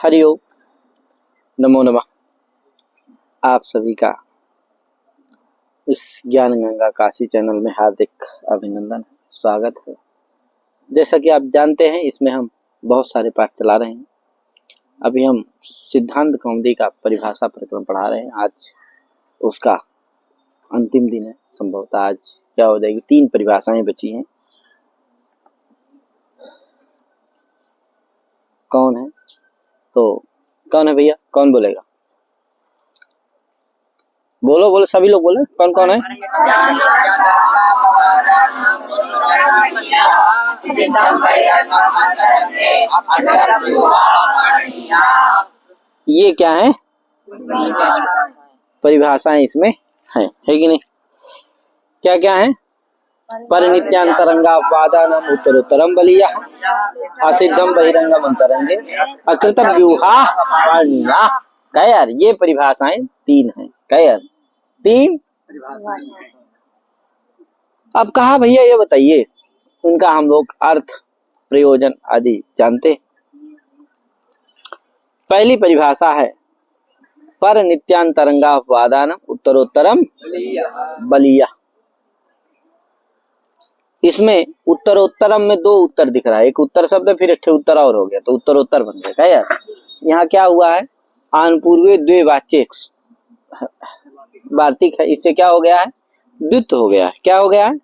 हरिओम, नमो नमः। आप सभी का इस ज्ञान गंगा काशी चैनल में हार्दिक अभिनंदन, स्वागत है। जैसा कि आप जानते हैं, इसमें हम बहुत सारे पाठ चला रहे हैं। अभी हम सिद्धांत कौमुदी का परिभाषा प्रकरण पढ़ा रहे हैं। आज उसका अंतिम दिन है। संभवतः आज क्या हो जाएगी, 3 परिभाषाएं बची हैं। कौन है? तो कौन है भैया? कौन बोलेगा? बोलो बोलो, सभी लोग बोले। कौन कौन है? ये क्या है? परिभाषाएं इसमें है कि नहीं? क्या क्या है? परिनित्यांतरंगापादानाम उत्तरोत्तरम बलीया, असिद्धम बहिरंगम अंतरंगे, अकृतम व्यूहा पाणिया। क्या यार, ये परिभाषाएं 3 हैं। क्या यार, 3 परिभाषाएं। अब कहा भैया ये बताइए, उनका हम लोग अर्थ, प्रयोजन आदि जानते। पहली परिभाषा है परिनित्यांतरंगापादानाम उत्तरोत्तरम बलीया। इसमें उत्तरोत्तरम में 2 उत्तर दिख रहा है। एक उत्तर शब्द, फिर एक उत्तर और हो गया, तो उत्तरोत्तर बन गया। यार यहाँ क्या हुआ है? आनपूर्वे द्वे वाच्य वार्तिक है, इससे क्या हो गया है? द्वित्व हो गया है। क्या हो गया है?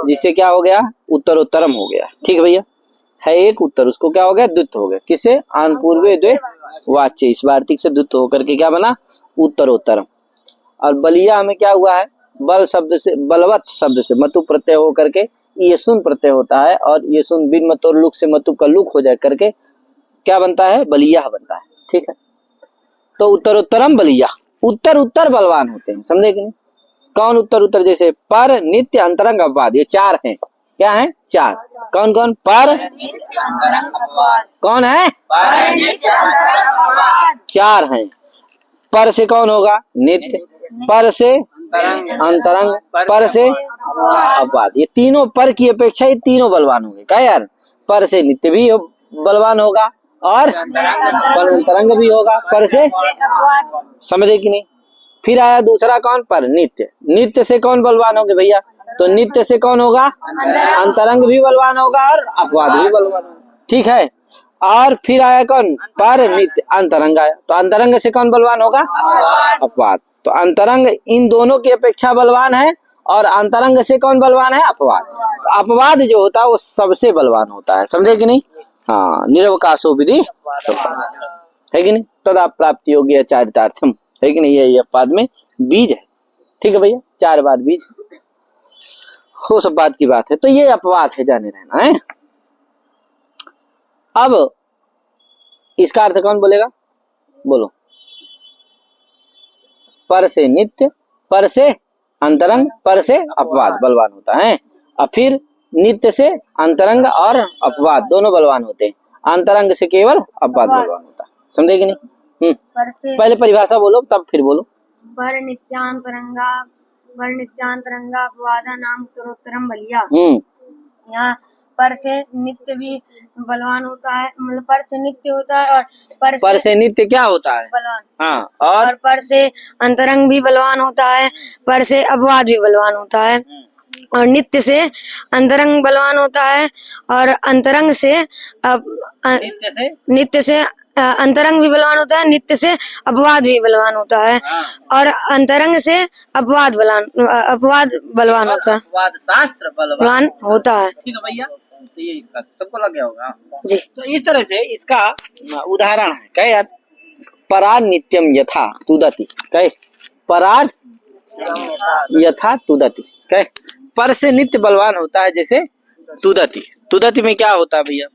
जिससे क्या हो गया? उत्तरोत्तरम हो गया। ठीक है भैया, है एक उत्तर, उसको क्या हो गया? द्वित्व हो गया। किससे? आनपूर्वे द्वे वाच्य, इस वार्तिक से द्वित्व होकर के क्या बना? उत्तरोत्तरम। और बलिया में क्या हुआ है? बल शब्द से, बलवत शब्द से मतु प्रत्यय होकर के ये सुन प्रत्यय होता है, और ये सुन बिन मत और लुक से मतु का लुक हो जाए करके क्या बनता है? बलिया बनता है। ठीक है, तो उत्तरोत्तरम बलिया। उत्तर उत्तर बलवान होते हैं, समझे कि नहीं? कौन उत्तर उत्तर? जैसे पर, नित्य, अंतरंग, अपवाद, ये 4 हैं। क्या है? 4। कौन कौन? पर, कौन है? 4 हैं। पर से कौन होगा? नित्य। पर से अंतरंग, पर से अपवाद। ये तीनों पर की अपेक्षा ये तीनों बलवान होंगे। क्या यार? पर से नित्य भी बलवान होगा और पर अंतरंग भी होगा, पर से, समझे कि नहीं? फिर आया दूसरा कौन? पर नित्य। नित्य से कौन बलवान होंगे भैया? तो नित्य से कौन होगा? अंतरंग भी बलवान होगा और अपवाद भी बलवान होगा। ठीक है, और फिर आया कौन? पर नित्य अंतरंग आया, तो अंतरंग से कौन बलवान होगा? अपवाद। तो अंतरंग इन दोनों की अपेक्षा बलवान है, और अंतरंग से कौन बलवान है? अपवाद। तो अपवाद जो होता है वो सबसे बलवान होता है, समझे कि नहीं? हाँ, निरवकाशो विधि है कि नहीं? तदा प्राप्ति योग्य चारितार्थम, है कि नहीं? ये अपवाद में बीज है। ठीक है भैया, 4 बात बीज हो, सब बात की बात है। तो ये अपवाद है, जाने रहना है। अब इसका अर्थ कौन बोलेगा? बोलो। पर से नित्य, पर से अंतरंग, पर से अपवाद बलवान होता है। और फिर नित्य से अंतरंग और अपवाद दोनों बलवान होते हैं, अंतरंग से केवल अपवाद बलवान होता है। समझे कि नहीं? पहले परिभाषा बोलो, तब फिर बोलो। पर नित्यांतरंगा अपवादा नाम उत्तरोत्तरम बलिया। यहाँ पर से नित्य भी बलवान होता है, मतलब पर से नित्य होता है, और पर से नित्य क्या होता है? बलवान। हाँ, और पर से अंतरंग भी बलवान होता है, पर से अपवाद भी बलवान होता है, और नित्य से अंतरंग बलवान होता है, और अंतरंग से नित्य से अंतरंग भी बलवान होता है, नित्य से अपवाद भी बलवान होता है, और अंतरंग से अपवाद बलवान होता है, अपवाद शास्त्र बलवान होता है। ठीक है भैया, तो ये इसका सबको लग गया होगा जी। तो इस तरह से इसका उदाहरण है। क्या यार? परार नित्यम यथा तुदति। क्या? परार यथा तुदति। क्या? पर से नित्य बलवान होता है, जैसे तुदति। तुदति में क्या होता है भैया?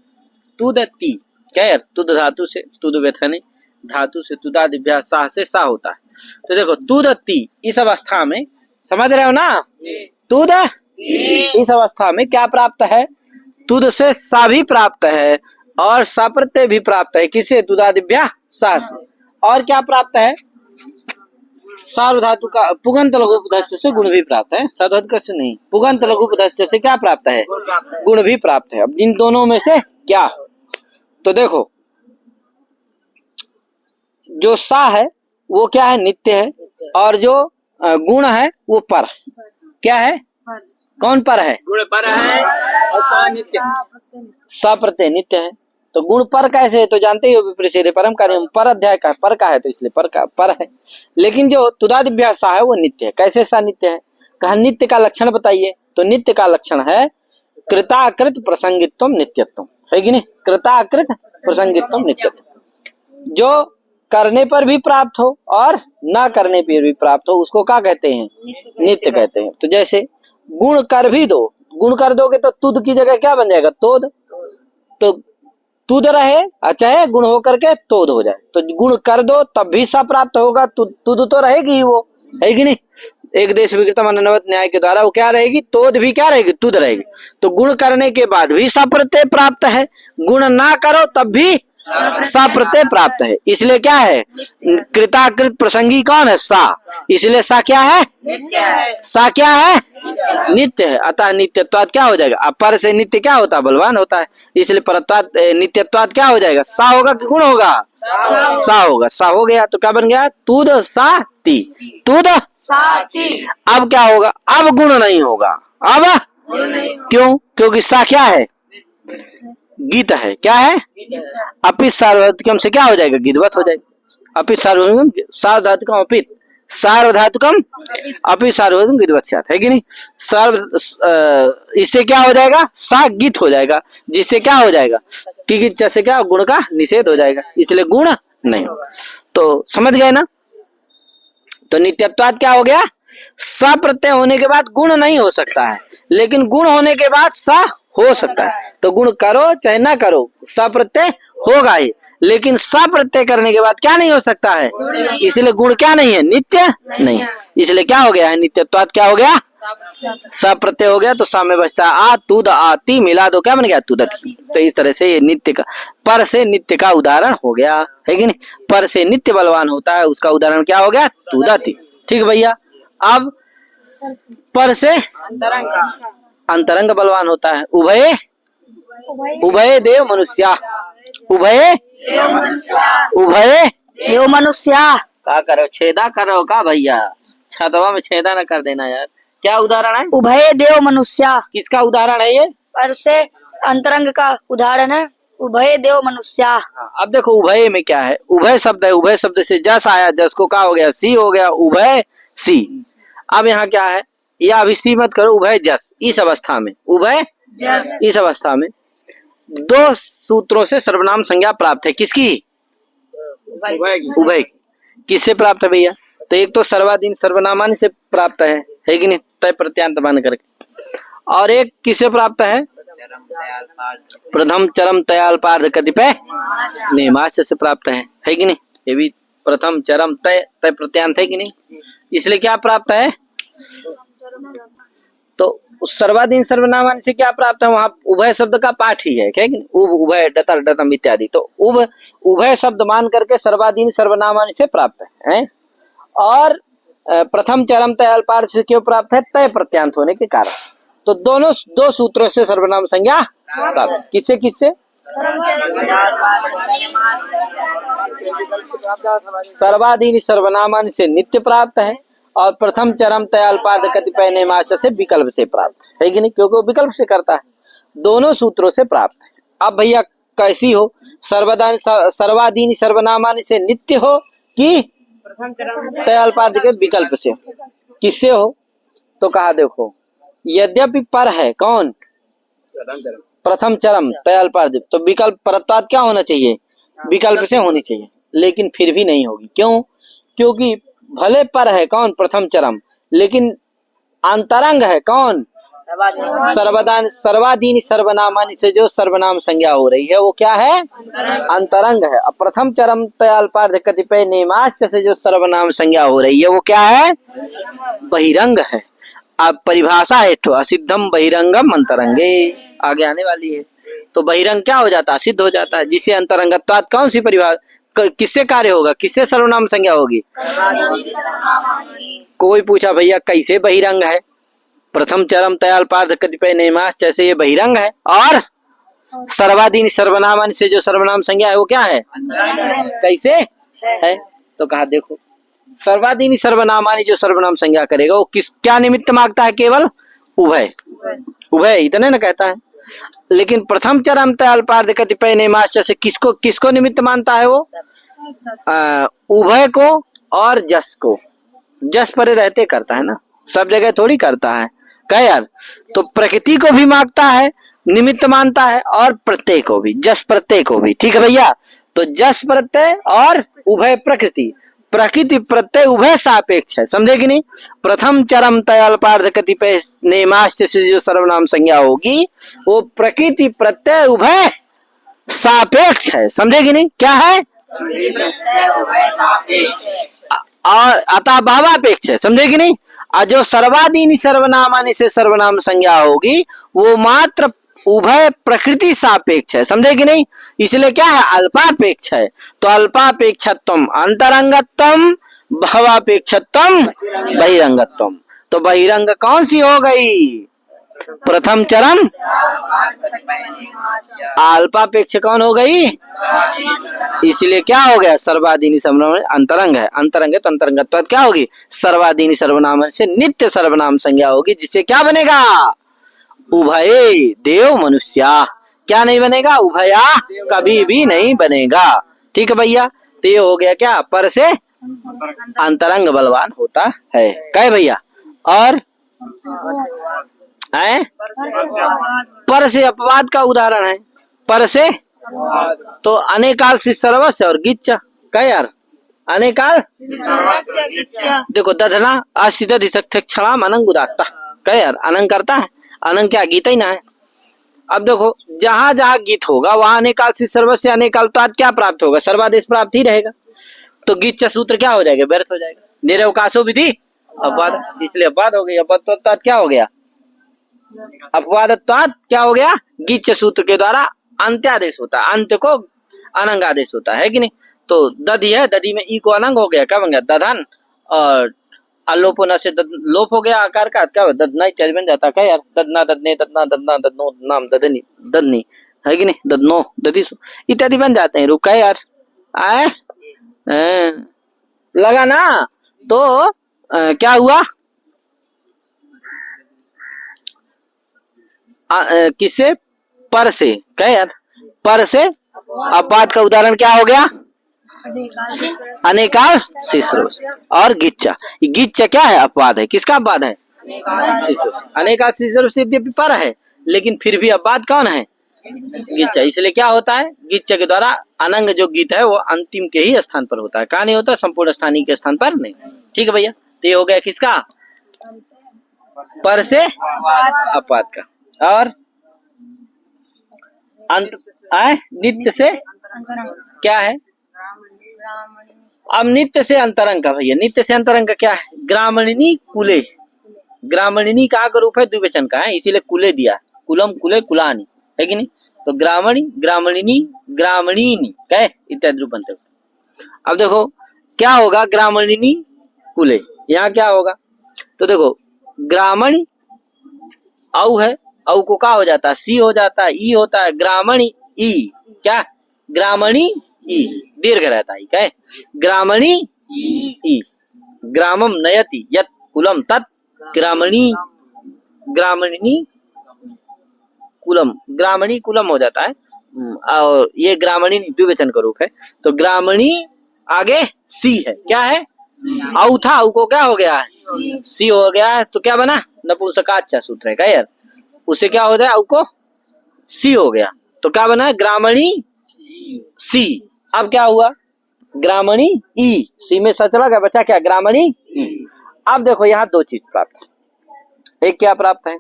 तुदति। क्या यार? तुद धातु से, तुद व्यथने धातु से, तुदा दिव्या साह से सा होता है। तो देखो तुदति, इस अवस्था में, समझ रहे हो ना? तुद, इस अवस्था में क्या प्राप्त है? तुद से सा भी प्राप्त है, और सा प्रत्यय भी प्राप्त है। किसे? तुदा दिव्या सा से। और क्या प्राप्त है? सार्वधातु का पुगंत लघु उपधस्य से गुण भी प्राप्त है। सार्वधातु से नहीं, पुगंत लघु उपधस्य से क्या प्राप्त है? गुण भी प्राप्त है। अब जिन दोनों में से क्या? तो देखो, जो सा है वो क्या है, नित्य है, और जो गुण है वो पर है। क्या है, कौन पर है, गुण पर है और सा नित्य है। सा प्रत्यय नित्य है। तो गुण पर कैसे है, तो जानते ही हो, विपरीत परम कार्य पर अध्याय का पर का है, तो इसलिए पर है। लेकिन जो तुदादिभ्यां सा है वो नित्य है। कैसे सा नित्य है, कहा नित्य का लक्षण बताइए। तो नित्य का लक्षण है कृताकृत प्रसंगित्व नित्यत्व, है कि नहीं। कृताकृत प्रसंगित्व नित्यत्व, जो करने पर भी प्राप्त हो और ना करने पर भी प्राप्त हो, उसको क्या कहते हैं, नित्य कहते हैं। तो जैसे गुण कर भी दो, गुण कर दोगे तो तुद की जगह क्या बन जाएगा, तोद। तो तुद रहे, अच्छा है, गुण हो करके तोद हो जाए। तो गुण कर दो तब भी सा प्राप्त होगा, तुद तो रहेगी ही वो, है कि नहीं। एक देश विकृतम अनन्वत न्याय के द्वारा वो क्या रहेगी, तोद भी क्या रहेगी, तुद रहेगी। तो गुण करने के बाद भी सा प्रत्यय प्राप्त है, गुण ना करो तब भी सा प्रत्यय प्राप्त है। इसलिए क्या है, कृताकृत प्रसंगी कौन है, सा। इसलिए सा क्या है, सा क्या है, नित्य है। अतः नित्यत्वाद क्या हो जाएगा, अपर से नित्य क्या होता है, बलवान होता है। इसलिए परत्वाद नित्यत्वाद क्या हो जाएगा, सा होगा कि गुण होगा, सा होगा। सा हो गया तो क्या बन गया, तुद सा ती, तुद साती। अब क्या होगा, अब गुण नहीं होगा। अब क्यों, क्योंकि सा क्या है, गीत है। क्या है, अपित सार्वधातुकम से क्या हो जाएगा, गिधवत हो जाएगा। अपित सार्वधातुकम सार्वधातुकम अपित सार्वधातुकम अपित सार्वधातुकम गिधवत साथ, है कि नहीं। इससे क्या हो जाएगा, सा गीत हो जाएगा, जिससे क्या हो जाएगा, कि से क्या गुण का निषेध हो जाएगा, इसलिए गुण नहीं होगा। तो समझ गए ना। तो नित्यत्वाद क्या हो गया, सा प्रत्यय होने के बाद गुण नहीं हो सकता है, लेकिन गुण होने के बाद सा हो सकता है। तो गुण करो चाहे ना करो सा प्रत्यय होगा ही, लेकिन सा प्रत्यय करने के बाद क्या नहीं हो सकता है, इसलिए गुण क्या नहीं है, नित्य नहीं। इसलिए क्या हो गया है, नित्यत्वाद क्या हो गया, सा प्रत्यय हो गया। तो सा में बचता आ तुद आती, मिला दो क्या बन गया, तुदति। तो इस तरह से ये नित्य का, पर से नित्य का उदाहरण हो गया, है कि नहीं। पर से नित्य बलवान होता है, उसका उदाहरण क्या हो गया, तुदति। ठीक भैया। अब पर से अंतरंग बलवान होता है, उभय उभय देव मनुष्या, उभय उभय देव मनुष्या। क्या करो, छेदा करो का भैया, छतवा में छेदा न कर देना यार। क्या उदाहरण है, उभय देव मनुष्या। किसका उदाहरण है ये, पर से अंतरंग का उदाहरण है, उभय देव मनुष्या। अब देखो उभय में क्या है, उभय शब्द है, उभय शब्द से जस आया, जस को क्या हो गया, सी हो गया, उभय सी। अब यहाँ क्या है, या अभी सी मत करो, उभय जस। इस अवस्था में उभय जस, इस अवस्था में दो सूत्रों से सर्वनाम संज्ञा प्राप्त है, किसकी, उभय की। किससे प्राप्त है भैया, तो एक तो सर्वाधीन सर्वनामानि से प्राप्त है कि नहीं, तय प्रत्यांत मान करके। और एक किससे प्राप्त है, प्रथम चरम तयाल पार्थ कतिपय नेमास्य से प्राप्त है कि नहीं। ये भी प्रथम चरम तय तय प्रत्यांत है कि नहीं। इसलिए क्या प्राप्त है, तो सर्वाधीन सर्वनामान से क्या प्राप्त है, वहां उभय शब्द का पाठ ही है, क्या उभय डतर डतम इत्यादि। तो उभय शब्द मान करके सर्वाधीन सर्वनामान से प्राप्त है। और प्रथम चरम तय अल्पार्थ से क्यों प्राप्त है, तय प्रत्यांत होने के कारण। तो दोनों दो सूत्रों से सर्वनाम संज्ञा प्राप्त, किससे किससे, सर्वाधीन सर्वनामान से नित्य प्राप्त है, और प्रथम चरम तयाल्पाद कतिपय नेमाच से विकल्प से प्राप्त है कि नहीं, क्योंकि वो विकल्प से करता है। दोनों सूत्रों से प्राप्त है। अब भैया कैसी हो, सर्वाधीन सर्वनामान से नित्य हो कि तयाल्पाद के विकल्प से, किससे हो, तो कहा देखो यद्यपि पर है कौन, प्रथम चरम तयाल्पाद, तो विकल्प परत्वाद क्या होना चाहिए, विकल्प से होनी चाहिए, लेकिन फिर भी नहीं होगी। क्यों, क्योंकि भले पर है कौन, प्रथम चरम, लेकिन अंतरंग है कौन, सर्वाधीन सर्वनामानि से जो सर्वनाम संज्ञा हो रही है वो क्या है, अंतरंग है। अब प्रथम चरम तयाल्पार्थ कतिपय नेमाश्च से जो सर्वनाम संज्ञा हो रही है वो क्या है, बहिरंग है। अब परिभाषा है असिद्धम बहिरंगम अंतरंगे, आगे आने वाली है। तो बहिरंग क्या हो जाता है, सिद्ध हो जाता है, जिससे अंतरंगत्वाद कौन सी परिभाषा, किससे कार्य होगा, किससे सर्वनाम संज्ञा होगी। कोई पूछा भैया कैसे बहिरंग है, प्रथम चरम तयाल्पार्थ कतिपय नेमास जैसे ये बहिरंग है, और सर्वाधीन सर्वनामान से जो सर्वनाम संज्ञा है वो क्या है, कैसे है। तो कहा देखो सर्वादीनी सर्वनामानी जो सर्वनाम संज्ञा करेगा वो किस क्या निमित्त मांगता है? केवल उभय, उभय इतने न कहता है। लेकिन प्रथम चरम तय अल्पार्ध कतिपय नेमाश्च से किसको किसको निमित्त मानता है वो? उभय को और जस को। जस परे रहते करता है ना, सब जगह थोड़ी करता है। कह यार, तो प्रकृति को भी मांगता है, निमित्त मानता है, और प्रत्यय को भी, जस प्रत्यय को भी। ठीक है भैया, तो जस प्रत्यय और उभय प्रकृति, प्रकृति प्रत्यय उभय सापेक्ष है, समझे कि नहीं? प्रथम चरम तय अल्पार्ध कतिपय नेमाश्च से जो सर्वनाम संज्ञा होगी वो प्रकृति प्रत्यय उभय सापेक्ष है, समझे कि नहीं? क्या है? और अतः भावापेक्ष है, समझे कि नहीं? और जो सर्वादीनी सर्वनामानी से सर्वनाम संज्ञा होगी वो मात्र उभय प्रकृति सापेक्ष है, समझे कि नहीं? इसलिए क्या है? अल्पापेक्ष है। तो अल्पापेक्षत्वम अंतरंगत्वम, भावापेक्षत्वम बहिरंगत्वम। तो बहिरंग कौन सी हो गई? प्रथम चरम। अल्पापेक्ष कौन हो गई? इसलिए क्या हो गया? सर्वादीनी सर्वनाम अंतरंग है, अंतरंग है तो अंतरंगत्व क्या होगी? सर्वादीनी सर्वनाम से नित्य सर्वनाम संज्ञा होगी, जिससे क्या बनेगा? उभय देव मनुष्या। क्या नहीं बनेगा? उभया कभी भी नहीं बनेगा। ठीक है भैया, तो ये हो गया क्या? पर से अंतरंग बलवान होता है। कहे भैया, और है पर से अपवाद का उदाहरण है। पर से तो अनेकाल से सर्वस्व और गिच्चा। कहे यार, अनेकाल देखो दधना अस्थित क्षणाम अनंग उदात्ता। कहे यार, अनंग करता है, अनंग क्या? गीता ही ना है। अब देखो जहां जहां गीत होगा वहां अनेकाल से सर्वस्व अनेकाल तो क्या प्राप्त होगा? सर्वादेश प्राप्त ही रहेगा। तो गिच्चा सूत्र क्या हो जाएगा? व्यर्थ हो जाएगा। निरवकाशो विधि अपवाद, इसलिए अपवाद हो गई। अपवाद क्या हो गया? अपवादत्वाद क्या हो गया? गिच्छ सूत्र के द्वारा अंत्यादेश होता है, अंत्य को अनंग आदेश होता है कि नहीं? तो दधि है, दधि में ई को अनंग हो गया, क्या बन गया? दधन। और अलोपन से लोप हो गया आकार का, क्या ददना इत्यादि बन जाता है। क्या यार? ददना ददने ददना ददना ददनो नाम ददनी ददनी है कि नहीं? ददनो दधि इत्यादि बन जाते हैं। रुका यार, आए लगा ना? तो क्या हुआ? किससे? पर से। क्या यार? पर से अपवाद का उदाहरण क्या हो गया? अनेकाल से सर्वस्व और गिच्चा। गिच्चा क्या है? अपवाद है। किसका अपवाद है? अनेकाल से सर्वस्व यद्यपि पर है, लेकिन फिर भी अपवाद कौन है? गिच्चा। इसलिए क्या होता है? गिच्चा के द्वारा अनंग जो गीत है वो अंतिम के ही स्थान पर होता है। कहाँ नहीं होता? संपूर्ण स्थानीय के स्थान पर नहीं। ठीक है भैया, तो ये हो गया किसका? पर से अपवाद का। और अंत नित्य से क्या है? अब नित्य से अंतरंग का भैया, नित्य से अंतरंग का क्या है? ग्रामणिनी कुले। ग्रामणिनी का रूप है, द्विवचन का है, इसीलिए कुले दिया। कुलम कुले कुलानी, है कि नहीं? तो ग्रामणी ग्रामणिनी ग्रामणीनी कहे इत्यादि रूप बनते हैं। अब देखो क्या होगा? ग्रामणिनी कुले, यहाँ क्या होगा? तो देखो ग्रामणी औ है, औ को क्या हो जाता है? सी हो जाता है, ई होता है। ग्रामणी ई क्या? ग्रामणी ई दीर्घ रहता है। क्या है? ग्रामणी ई। ग्रामम नयति यत कुलम तत् ग्रामणी ग्रामणी कुलम, ग्रामणी कुलम हो जाता है। और ये ग्रामणी द्विवचन का रूप है। तो ग्रामणी आगे सी है, क्या है? औ था, औ को क्या हो गया है? सी हो गया है। तो क्या बना? नपुंसकाच्चा सूत्र है। क्या यार? उसे क्या हो जाए? औ को सी हो गया, तो क्या बना? ग्रामणी सी। अब क्या हुआ? ग्रामणी ई। सी में स चला गया, बचा क्या? ग्रामणी ई। अब देखो यहाँ दो चीज प्राप्त है। एक क्या प्राप्त है?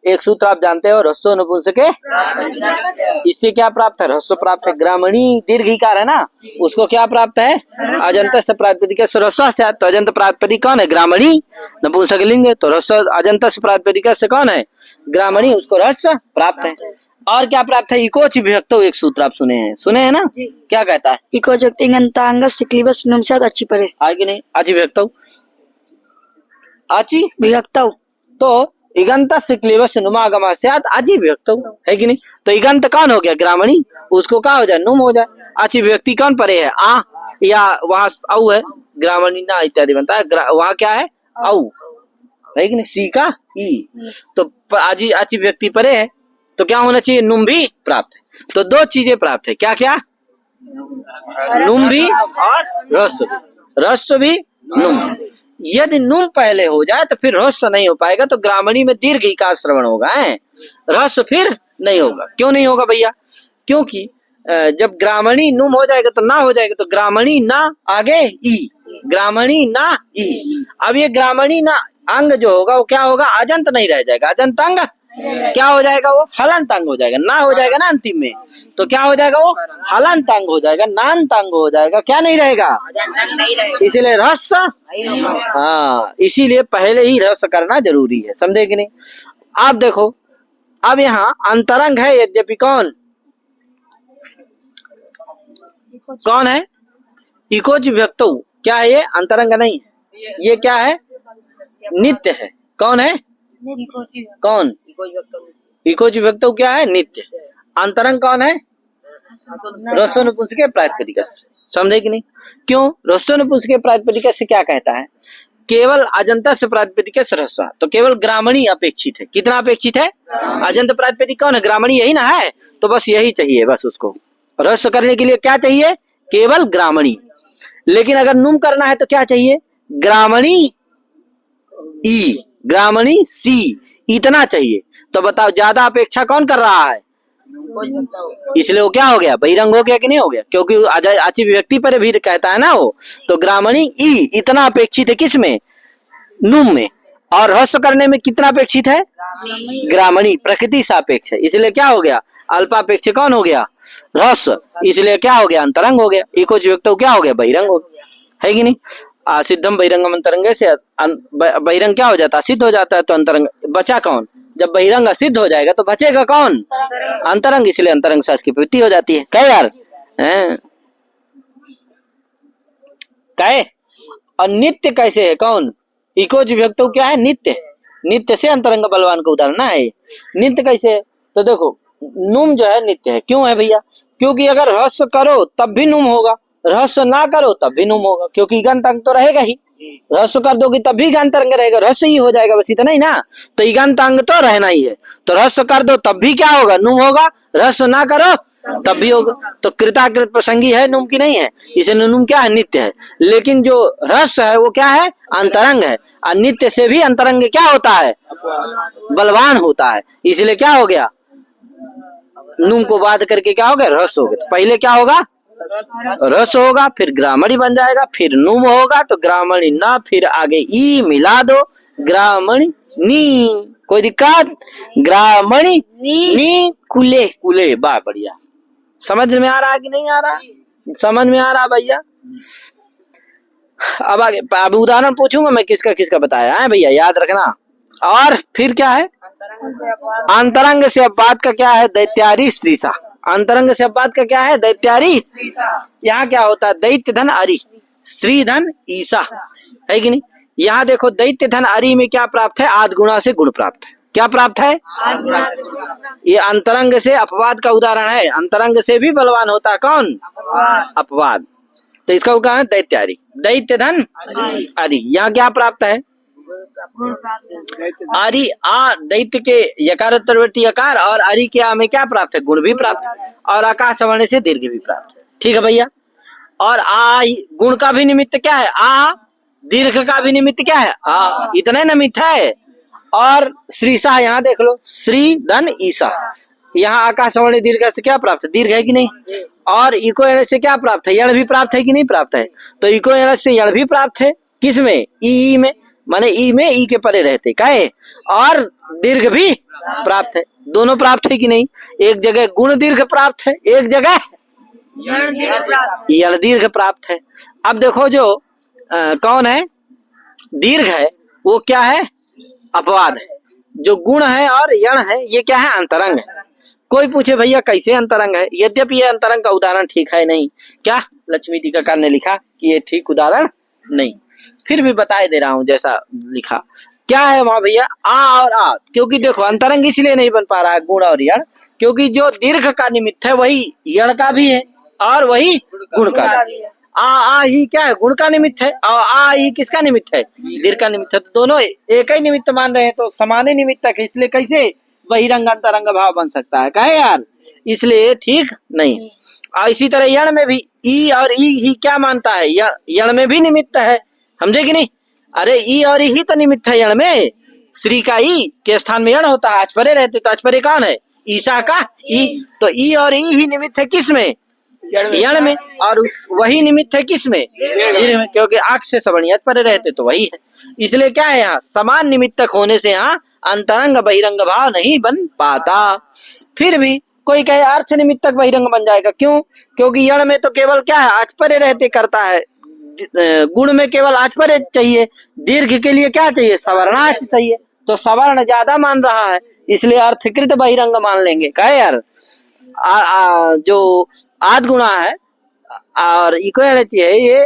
एक सूत्र आप जानते हो, ह्रस्व नपुंसके। इससे क्या प्राप्त है? ह्रस्व प्राप्त है। ग्रामणी दीर्घिकार है ना, उसको क्या प्राप्त है? अजंत से प्रातिपदिक ह्रस्व से। तो अजंत प्रातिपदिक कौन है? ग्रामणी। नपुंसक लिंग तो ह्रस्व अजंत से प्रातिपदिक से कौन है? ग्रामणी, उसको ह्रस्व प्राप्त है। और क्या प्राप्त है? इकोच विभक्त। एक सूत्र आप सुने हैं ना? क्या कहता है? इकोच अच्छी पड़े आगे नहीं, अचि विभक्त। अचि विभक्त तो इगंत क्लीबस नुमागम अचि विभक्त है कि नहीं? तो इगंत कौन हो गया? ग्रामणी, उसको क्या हो जाए? नुम हो जाए। आची व्यक्ति कौन परे है? आ, या वहाँ औ है, ग्रामणी ना इत्यादि बनता है, वहाँ क्या है? औ है कि नहीं? सी का ई, तो आची व्यक्ति परे है, तो क्या होना चाहिए? नुम भी प्राप्त है। तो दो चीजें प्राप्त है, क्या क्या? नुम भी और रस्व भी, रस्व भी नुम। यदि नुम पहले हो जाए तो फिर रस्व नहीं हो पाएगा, तो ग्रामणी में दीर्घ इकार श्रवण होगा, है रस्व फिर नहीं होगा। क्यों नहीं होगा भैया? क्योंकि जब ग्रामणी नुम हो जाएगा तो ना हो जाएगा, तो ग्रामणी ना आगे ई, ग्रामणी ना ई। अब ये ग्रामणी ना अंग जो होगा वो क्या होगा? अजंत नहीं रह जाएगा, अजंत अंग क्या हो जाएगा? वो हलंत अंग हो जाएगा, ना हो जाएगा ना अंतिम में, तो क्या हो जाएगा? वो हलंत अंग हो जाएगा, नांत अंग हो जाएगा, क्या नहीं रहेगा? इसीलिए रस, हाँ, इसीलिए पहले ही रस करना जरूरी है, समझे कि नहीं? आप देखो, अब यहाँ अंतरंग है, यद्यपि कौन कौन है? इकोच व्यक्तो, क्या है ये? अंतरंग नहीं है, ये क्या है? नित्य है। कौन है? कौन? इकोच व्यक्तो क्या है? नित्य। अंतरंग कौन है? रस्व नपुंसक प्रातिपदिक, समझे कि नहीं? क्यों? रस्व नपुंसक प्रातिपदिक से क्या कहता है? केवल अजंत से प्रातिपदिक ह्रस्व, तो केवल ग्रामणी अपेक्षित है। कितना अपेक्षित है? अजंत प्रातिपदिक कौन है? ग्रामणी, यही ना है, तो बस यही चाहिए, बस उसको रस्व करने के लिए क्या चाहिए? केवल ग्रामणी। लेकिन अगर नुम करना है तो क्या चाहिए? ग्रामणी ई, ग्रामणी सी, इतना चाहिए। तो बताओ ज्यादा अपेक्षा कौन कर रहा है? इसलिए वो क्या हो गया? बहिरंग हो गया कि नहीं हो गया? क्योंकि आची व्यक्ति पर भी कहता है ना वो, तो ग्रामणी ई इतना अपेक्षित है, किसमें? नुम में। और ह्रस्व करने में कितना अपेक्षित है? ग्रामणी, प्रकृति सापेक्ष है, इसलिए क्या हो गया? अल्पापेक्ष कौन हो गया? ह्रस्व, इसलिए क्या हो गया? अंतरंग हो गया। इको व्यक्तो क्या हो गया? बहिरंग हो गया, है कि नहीं? सिद्धम बहिरंगम अंतरंग से बहिरंग क्या हो जाता है? सिद्ध हो जाता है, तो अंतरंग बचा कौन? जब बहिरंग सिद्ध हो जाएगा तो बचेगा कौन? अंतरंग, इसलिए अंतरंग सास की प्रवृत्ति हो जाती है। कहे यार, कहे। और नित्य कैसे है? कौन? इकोज व्यक्तो क्या है? नित्य। नित्य से अंतरंग बलवान का उदाहरण है। नित्य कैसे है? तो देखो, नुम जो है नित्य है। क्यों है भैया? क्योंकि अगर ह्रस्व करो तब भी नुम होगा, ह्रस्व ना करो तब भी नुम होगा, क्योंकि इगंत अंग तो रहेगा ही। ह्रस्व कर दोगे तब भी इगंत अंग रहेगा, ह्रस्व ही हो जाएगा, बस इतना ही ना। तो इगंत अंग तो रहना ही है, तो ह्रस्व कर दो तब भी क्या होगा? नुम होगा, ह्रस्व ना करो तब भी होगा। तो कृताकृत प्रसंगी है, नुम की नहीं है, इसलिए नुम क्या है? नित्य है। लेकिन जो ह्रस्व है वो क्या है? अंतरंग है। और नित्य से भी अंतरंग क्या होता है? बलवान होता है, इसलिए क्या हो गया? नुम को बाध करके क्या हो गया? ह्रस्व हो गया। तो पहले क्या होगा? रस्व होगा, फिर ग्रामणी बन जाएगा, फिर नुम होगा, तो ग्रामणी ना, फिर आगे ई मिला दो, ग्रामणी नी। कोई दिक्कत? ग्रामणी नी कुले। कुले, वाह बढ़िया। समझ में आ रहा है कि नहीं आ रहा? समझ में आ रहा भैया? अब आगे अब उदाहरण पूछूंगा मैं, किसका किसका बताया है भैया, याद रखना। और फिर क्या है? अंतरंग से अपवाद का क्या है? दैत्यारी श्रीसा। अंतरंग से अपवाद का क्या है? दैत्यारी। यहाँ क्या होता है? दैत्य धन अरि, श्री धन ईसा, है कि नहीं? यहाँ देखो, दैत्य धन अरि में क्या प्राप्त है? आद गुणा से गुण प्राप्त है। क्या प्राप्त है? ये अंतरंग से अपवाद का उदाहरण है। अंतरंग से भी बलवान होता है कौन? अपवाद। तो इसका उदाहरण दैत्यारी, दैत्य धन अरि। यहाँ क्या प्राप्त है? अरि आ, दैत्य के यकार उत्तरवर्ती यकार, और अरि के आ में क्या प्राप्त है? गुण भी प्राप्त, और आकाश वर्ण से दीर्घ भी प्राप्त है। ठीक है भैया? और आ गुण का भी निमित्त क्या है? आ, दीर्घ का भी निमित्त क्या है? आ, इतना निमित्त है। और श्रीसा यहाँ देख लो, श्री धन ईसा, यहाँ आकाश वर्ण दीर्घ से क्या प्राप्त है? दीर्घ है कि नहीं? और इको एण से क्या प्राप्त है? यण भी प्राप्त है कि नहीं प्राप्त है? तो इको एण से यण भी प्राप्त है, किसमें? ई में, माने ई में ई के परे रहते कहे, और दीर्घ भी प्राप्त है। दोनों प्राप्त है कि नहीं? एक जगह गुण दीर्घ प्राप्त है, एक जगह यण दीर्घ प्राप्त है। अब देखो, जो कौन है? दीर्घ है वो क्या है? अपवाद है। जो गुण है और यण है ये क्या है? अंतरंग है। कोई पूछे भैया कैसे अंतरंग है? यद्यपि ये अंतरंग का उदाहरण ठीक है नहीं, क्या लक्ष्मी टीकाकार ने लिखा कि ये ठीक उदाहरण नहीं, फिर भी बताए दे रहा हूं जैसा लिखा। क्या है वहां भैया? आ और आ, क्योंकि देखो अंतरंग इसलिए नहीं बन पा रहा है गुण और यण, क्योंकि जो दीर्घ का निमित्त है वही यण का भी है, और वही गुण का। आ ही क्या है, गुण का निमित्त है, और आ ही किसका निमित्त है, दीर्घ का निमित्त है। तो दोनों एक ही निमित्त मान रहे हैं, तो समान ही निमित्तक है, इसलिए कैसे बहिरंग अंतरंग भाव बन सकता है, कहे यार, इसलिए ठीक नहीं। और इसी तरह यण में भी ई और ई ही क्या मानता है, यण में भी निमित्त है, समझे कि नहीं। अरे ई और ई ही तो निमित्त है यण में, श्री का ई के स्थान में यण होता है, आचपरे रहते, तो आचपरे कौन है, ईसा का ई, तो ई और ई ही निमित्त है किस में, यण में, और वही निमित्त है किस में, दीर्घ में, क्योंकि आंख से सवर्णीयत परे रहते तो वही है। इसलिए क्या है, यहाँ समान निमित्तक होने से यहाँ अंतरंग बहिरंग भाव नहीं बन पाता। फिर भी कोई कहे अर्थ निमित्तक बहिरंग बन जाएगा, क्यों, क्योंकि यण में तो केवल क्या है, आचपरे रहते करता है, गुण में केवल आचपरे चाहिए, दीर्घ के लिए क्या चाहिए, सवर्णाच चाहिए, तो सवर्ण ज्यादा मान रहा है, इसलिए अर्थकृत बहिरंग मान लेंगे। कहे यार जो आद गुणा है और इक्वलिटी है, ये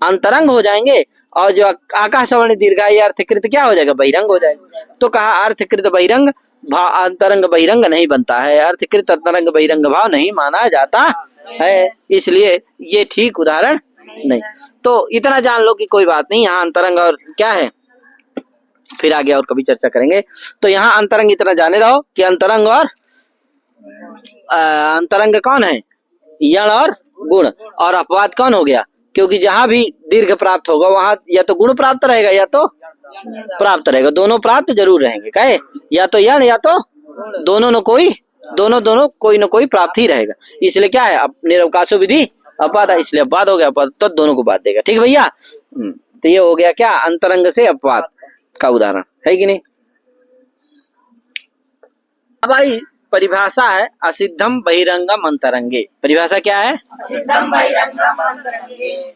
अंतरंग हो जाएंगे, और जो आकाश सवर्ण दीर्घ ये अर्थकृत क्या हो जाएगा, बहिरंग हो जाएगा। तो कहा अर्थकृत बहिरंग भाव अंतरंग बहिरंग नहीं बनता है, अर्थकृत अंतरंग बहिरंग भाव नहीं माना जाता है, इसलिए ये ठीक उदाहरण नहीं। तो इतना जान लो कि कोई बात नहीं, यहाँ अंतरंग और क्या है, फिर आगे और कभी चर्चा करेंगे। तो यहाँ अंतरंग इतना जाने रहो कि अंतरंग और अंतरंग कौन है, यण और गुण, और अपवाद कौन हो गया, क्योंकि जहां भी दीर्घ प्राप्त होगा वहां या तो गुण प्राप्त रहेगा या तो प्राप्त रहेगा, दोनों प्राप्त जरूर रहेंगे, कहे या तो यण या तो दोनों न कोई, दोनों कोई न कोई प्राप्त ही रहेगा। इसलिए क्या है, अब निरवकाशो विधि अपवाद है, इसलिए अपवाद हो गया, अपवाद तो दोनों को बात देगा, ठीक भैया। तो ये हो गया क्या, अंतरंग से अपवाद का उदाहरण, है कि नहीं। अब भाई परिभाषा है असिद्धम बहिरंगम अंतरंगे, परिभाषा क्या है, असिद्धम बहिरंगम अंतरंगे,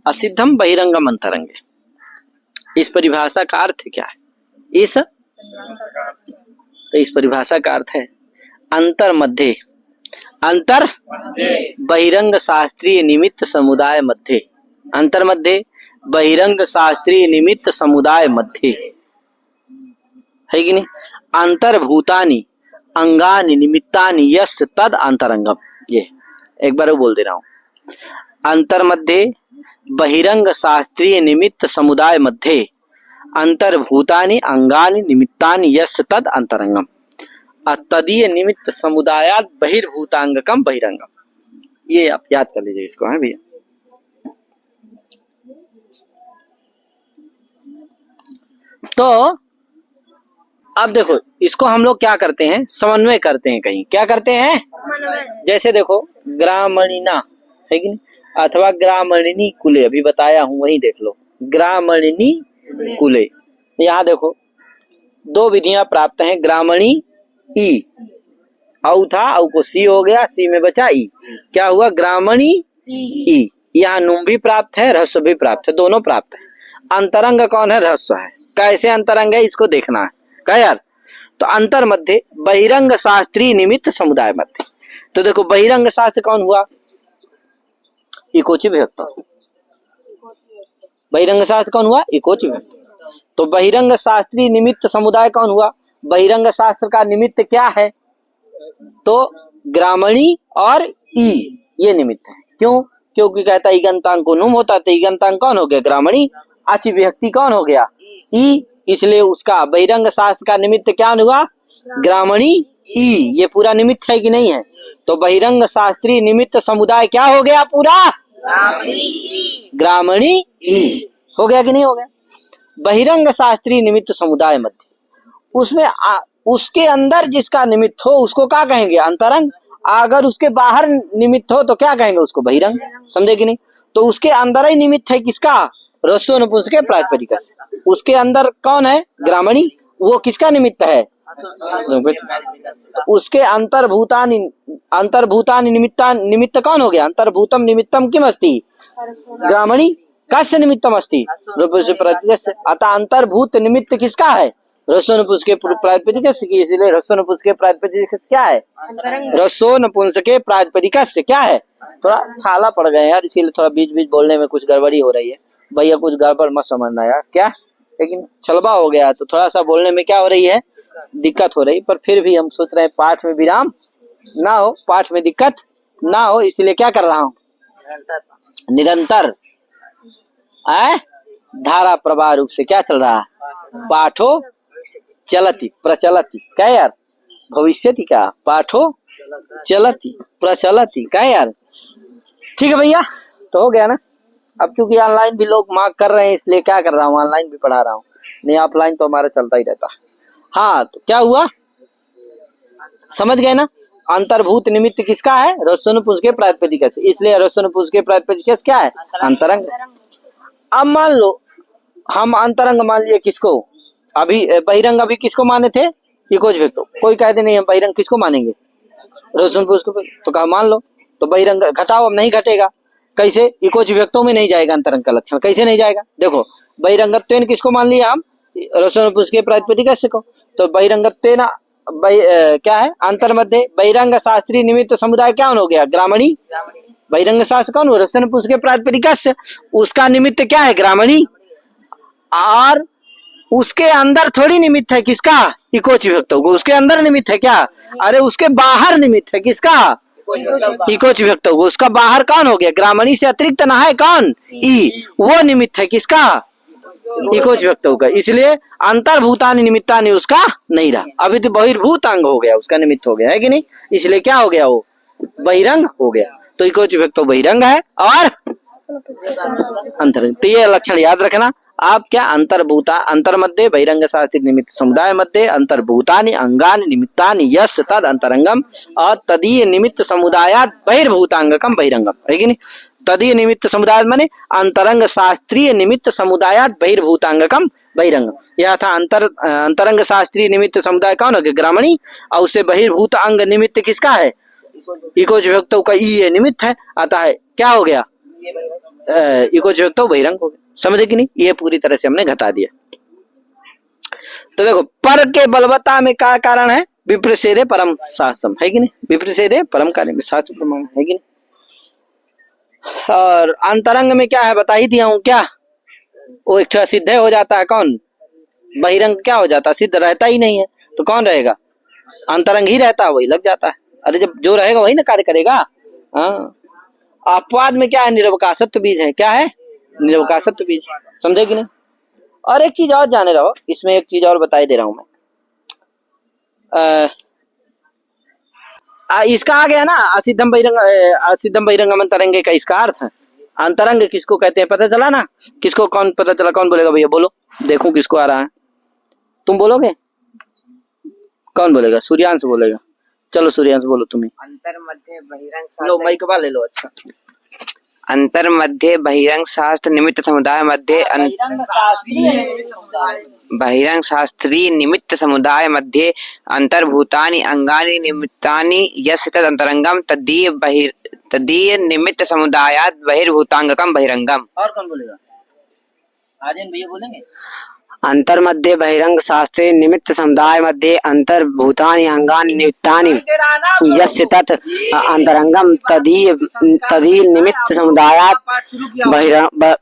असिद्धम बहिरंगम अंतरंगे, इस परिभाषा का अर्थ क्या है, तो इस परिभाषा का अर्थ है अंतर मध्य, अंतर बहिरंग शास्त्रीय निमित्त समुदाय मध्य, अंतर मध्य बहिरंग शास्त्रीय निमित्त समुदाय मध्य, है कि नहीं। अंतर्भूतानि अंगानि निमित्तानि यस्य तद अंतरंगम, ये एक बार बोल दे रहा हूं, अंतर मध्य बहिरंग शास्त्रीय निमित्त समुदाय मध्य अंतर्भूतानि अंगानि निमित्तानि यस्य तद अंतरंगम, तदीय निमित्त समुदायात बहिर्भूतांगकम बहिरंगम, ये आप याद कर लीजिए इसको, है भैया। तो अब देखो इसको हम लोग क्या करते हैं, समन्वय करते हैं, कहीं क्या करते हैं, जैसे देखो ग्रामणिना, है कि नहीं, अथवा ग्रामणिनी कुले, अभी बताया हूं वही देख लो, ग्रामणिनी कुले। यहाँ देखो दो विधियां प्राप्त हैं, ग्रामणी ई, औ था, औ को सी हो गया, सी में बचा ई, क्या हुआ, ग्रामणी ई। यहाँ नुम भी प्राप्त है, ह्रस्व भी प्राप्त है, दोनों प्राप्त है। अंतरंग कौन है, ह्रस्व है, कैसे अंतरंग है इसको देखना है, क्या यार। तो अंतर मध्य बहिरंग शास्त्रीय निमित्त समुदाय मध्य, तो देखो बहिरंग शास्त्र कौन हुआ, इकोची विभक्त, बहिरंग शास्त्र कौन हुआ, इकोची विभक्त। तो बहिरंग शास्त्रीय निमित्त समुदाय कौन हुआ, बहिरंग शास्त्र का निमित्त क्या है, तो ग्रामणी और ई, ये निमित्त है, क्यों, क्योंकि कहता है ईगंतांग को नुम होता है, तो ईगंतांग कौन हो गया, ग्रामणी, अचि विभक्ति कौन हो गया, ई, इसलिए उसका बहिरंग शास्त्र का निमित्त क्या हुआ, ग्रामणी ई, ये पूरा निमित्त है कि नहीं है। तो बहिरंग शास्त्रीय निमित्त समुदाय क्या हो गया, पूरा ग्रामणी ई हो गया कि नहीं हो गया। बहिरंग शास्त्रीय निमित्त समुदाय मध्य, उसमें उसके अंदर जिसका निमित्त हो उसको क्या कहेंगे, अंतरंग, अगर उसके बाहर निमित्त हो तो क्या कहेंगे उसको, बहिरंग, समझे कि नहीं। तो उसके अंदर ही निमित्त है किसका, ह्रस्व नपुंसक प्रातिपदिक, उसके अंदर कौन है, ग्रामणी, वो किसका निमित्त है, उसके अंतर्भूतानि निमित्त कौन हो गया, अंतर्भूतम निमित्तम किम अस्ति, ग्रामणी, कस्य निमित्तम अस्ति, अतः अंतर्भूत निमित्त किसका है, ह्रस्व नपुंसक प्रातिपदिक, इसलिए ह्रस्व नपुंसक प्रातिपदिक क्या है, ह्रस्व नपुंसक प्रातिपदिक क्या है। थोड़ा छाला पड़ गए यार, इसीलिए थोड़ा बीच बीच बोलने में कुछ गड़बड़ी हो रही है भैया, कुछ गड़बड़ मत समझना यार, क्या, लेकिन छलबा हो गया तो थोड़ा सा बोलने में क्या हो रही है, दिक्कत हो रही, पर फिर भी हम सोच रहे हैं पाठ में विराम ना हो, पाठ में दिक्कत ना हो, इसलिए क्या कर रहा हूँ, निरंतर धारा प्रवाह रूप से क्या चल रहा है, पाठो चलती प्रचलती, क्या यार, भविष्यति क्या, पाठो चलती प्रचलती, क्या यार। ठीक है भैया, तो हो गया ना। अब चूंकि ऑनलाइन भी लोग मार्क कर रहे हैं, इसलिए क्या कर रहा हूँ, ऑनलाइन भी पढ़ा रहा हूँ, नहीं ऑफलाइन तो हमारा चलता ही रहता। हाँ, तो क्या हुआ, समझ गए ना। अंतर्भूत निमित्त किसका है, रसोनुपुंज के प्रातिपदिक से, इसलिए रसोनुपुंज के प्रातिपदिक क्या है, अंतरंग। अब मान लो हम अंतरंग मान लिए किसको, अभी बहिरंग अभी किसको माने थे, इकोज व्यक्तो, कोई कहते नहीं हम बहिरंग किसको मानेंगे, रसोनुपुंज को, तो कहा मान लो, तो बहिरंग घटाओ, अब नहीं घटेगा, कैसे, इकोज व्यक्तों में नहीं जाएगा अंतरंग का लक्षण, कैसे नहीं जाएगा, देखो बहिरंगत्वेन किसको मान लिया हम, रसोनुपुंज के प्रातिपदिक को, तो बहिरंगत्वेन क्या है, अंतर मध्य बहिरंग शास्त्रीय निमित्त समुदाय क्या हो गया, ग्रामणी, बहिरंग शास्त्र कौन, रसोनुपुंज के प्रातिपदिक, उसका निमित्त क्या है, ग्रामणी, और उसके अंदर थोड़ी निमित्त है किसका, इकोच विभक्तों को, उसके अंदर निमित्त है क्या, अरे उसके बाहर निमित्त है किसका, इकोच विभक्तों को, उसका बाहर कौन हो गया, ग्रामणी से अतिरिक्त ना है कौन, ई, वो निमित्त है किसका, इकोच विभक्तों का, इसलिए अंतर्भूतानि निमित्तानि उसका नहीं रहा, अभी तो बहिर्भूत अंग हो गया, उसका निमित्त हो गया है कि नहीं, इसलिए क्या हो गया, वो बहिरंग हो गया, तो इकोच विभक्तों बहिरंग है और अंतरंग, तो ये लक्षण याद रखना आप, क्या अंतर्भूता अंतर मध्य बहिरंग शास्त्रीय निमित्त समुदाय मध्य अंतर्भूतानि अंगानि निमित्तानि यस्य तद अंतरंगम और तदीय निमित्त समुदायात बहिर्भूतांगकम बहिरंगम, है कि नहीं, तदीय निमित्त समुदाय माने अंतरंग शास्त्रीय निमित्त समुदायात बहिर्भूतांगकम बहिरंगम, यह था अंतरंग शास्त्रीय निमित्त समुदाय कौन हो गया, ग्रामणी, और उससे बहिर्भूत अंग निमित्त किसका है, इकोच विभक्तों का ई निमित्त है, अतः क्या हो गया, इकोच विभक्तों बहिरंग हो गया, समझे कि नहीं, ये पूरी तरह से हमने घटा दिया। तो देखो पर के बलवत्ता में क्या कारण है, विप्रसेदे परम शास्त्रम, है कि नहीं, विप्रसेदे परम कार्य में शास्त्र प्रमाण है कि नहीं, और अंतरंग में क्या है बता ही दिया हूं, क्या वो एक सिद्ध हो जाता है, कौन, बहिरंग क्या हो जाता है, सिद्ध रहता ही नहीं है, तो कौन रहेगा, अंतरंग ही रहता है, वही लग जाता है, अरे जब जो रहेगा वही ना कार्य करेगा। हाँ, अपवाद में क्या है, निरवकाशत्व बीज है, क्या है, निरवकाशत्व बीज, समझे कि नहीं। और एक चीज और जाने रहो, इसमें एक चीज और बताई दे रहा हूं मैं, इसका आ गया ना, असिद्धम बहिरंगम अंतरंगे का इसका अर्थ है, अंतरंग किसको कहते हैं पता चला ना, किसको कौन पता चला, कौन बोलेगा भैया, बोलो देखो किसको आ रहा है, तुम बोलोगे, कौन बोलेगा, सूर्यांश बोलेगा, चलो सूर्यांश बोलो तुम्हें, अंतर मध्य बहिरंग लो माइक वाला ले लो, अच्छा, अंतर मध्य बहिरंग शास्त्र निमित्त समुदाय मध्य बहिरंग शास्त्रीय निमित्त समुदाय मध्ये अंतर्भूतानि अंगानि निमित्तानि यस्य तद अंतरंगम तदीय निमित्त समुदायात बहिर्भूतांगकम बहिरंगम। और कौन बोलेगा, आर्यन भैया बोलेंगे, अंतर मध्य बहिरंग शास्त्रीय निमित्त समुदाय मध्ये अंतर्भूतानि अंगानि निमित्तानि यस्य तत् अंतरंगम तदीय निमित्त समुदायात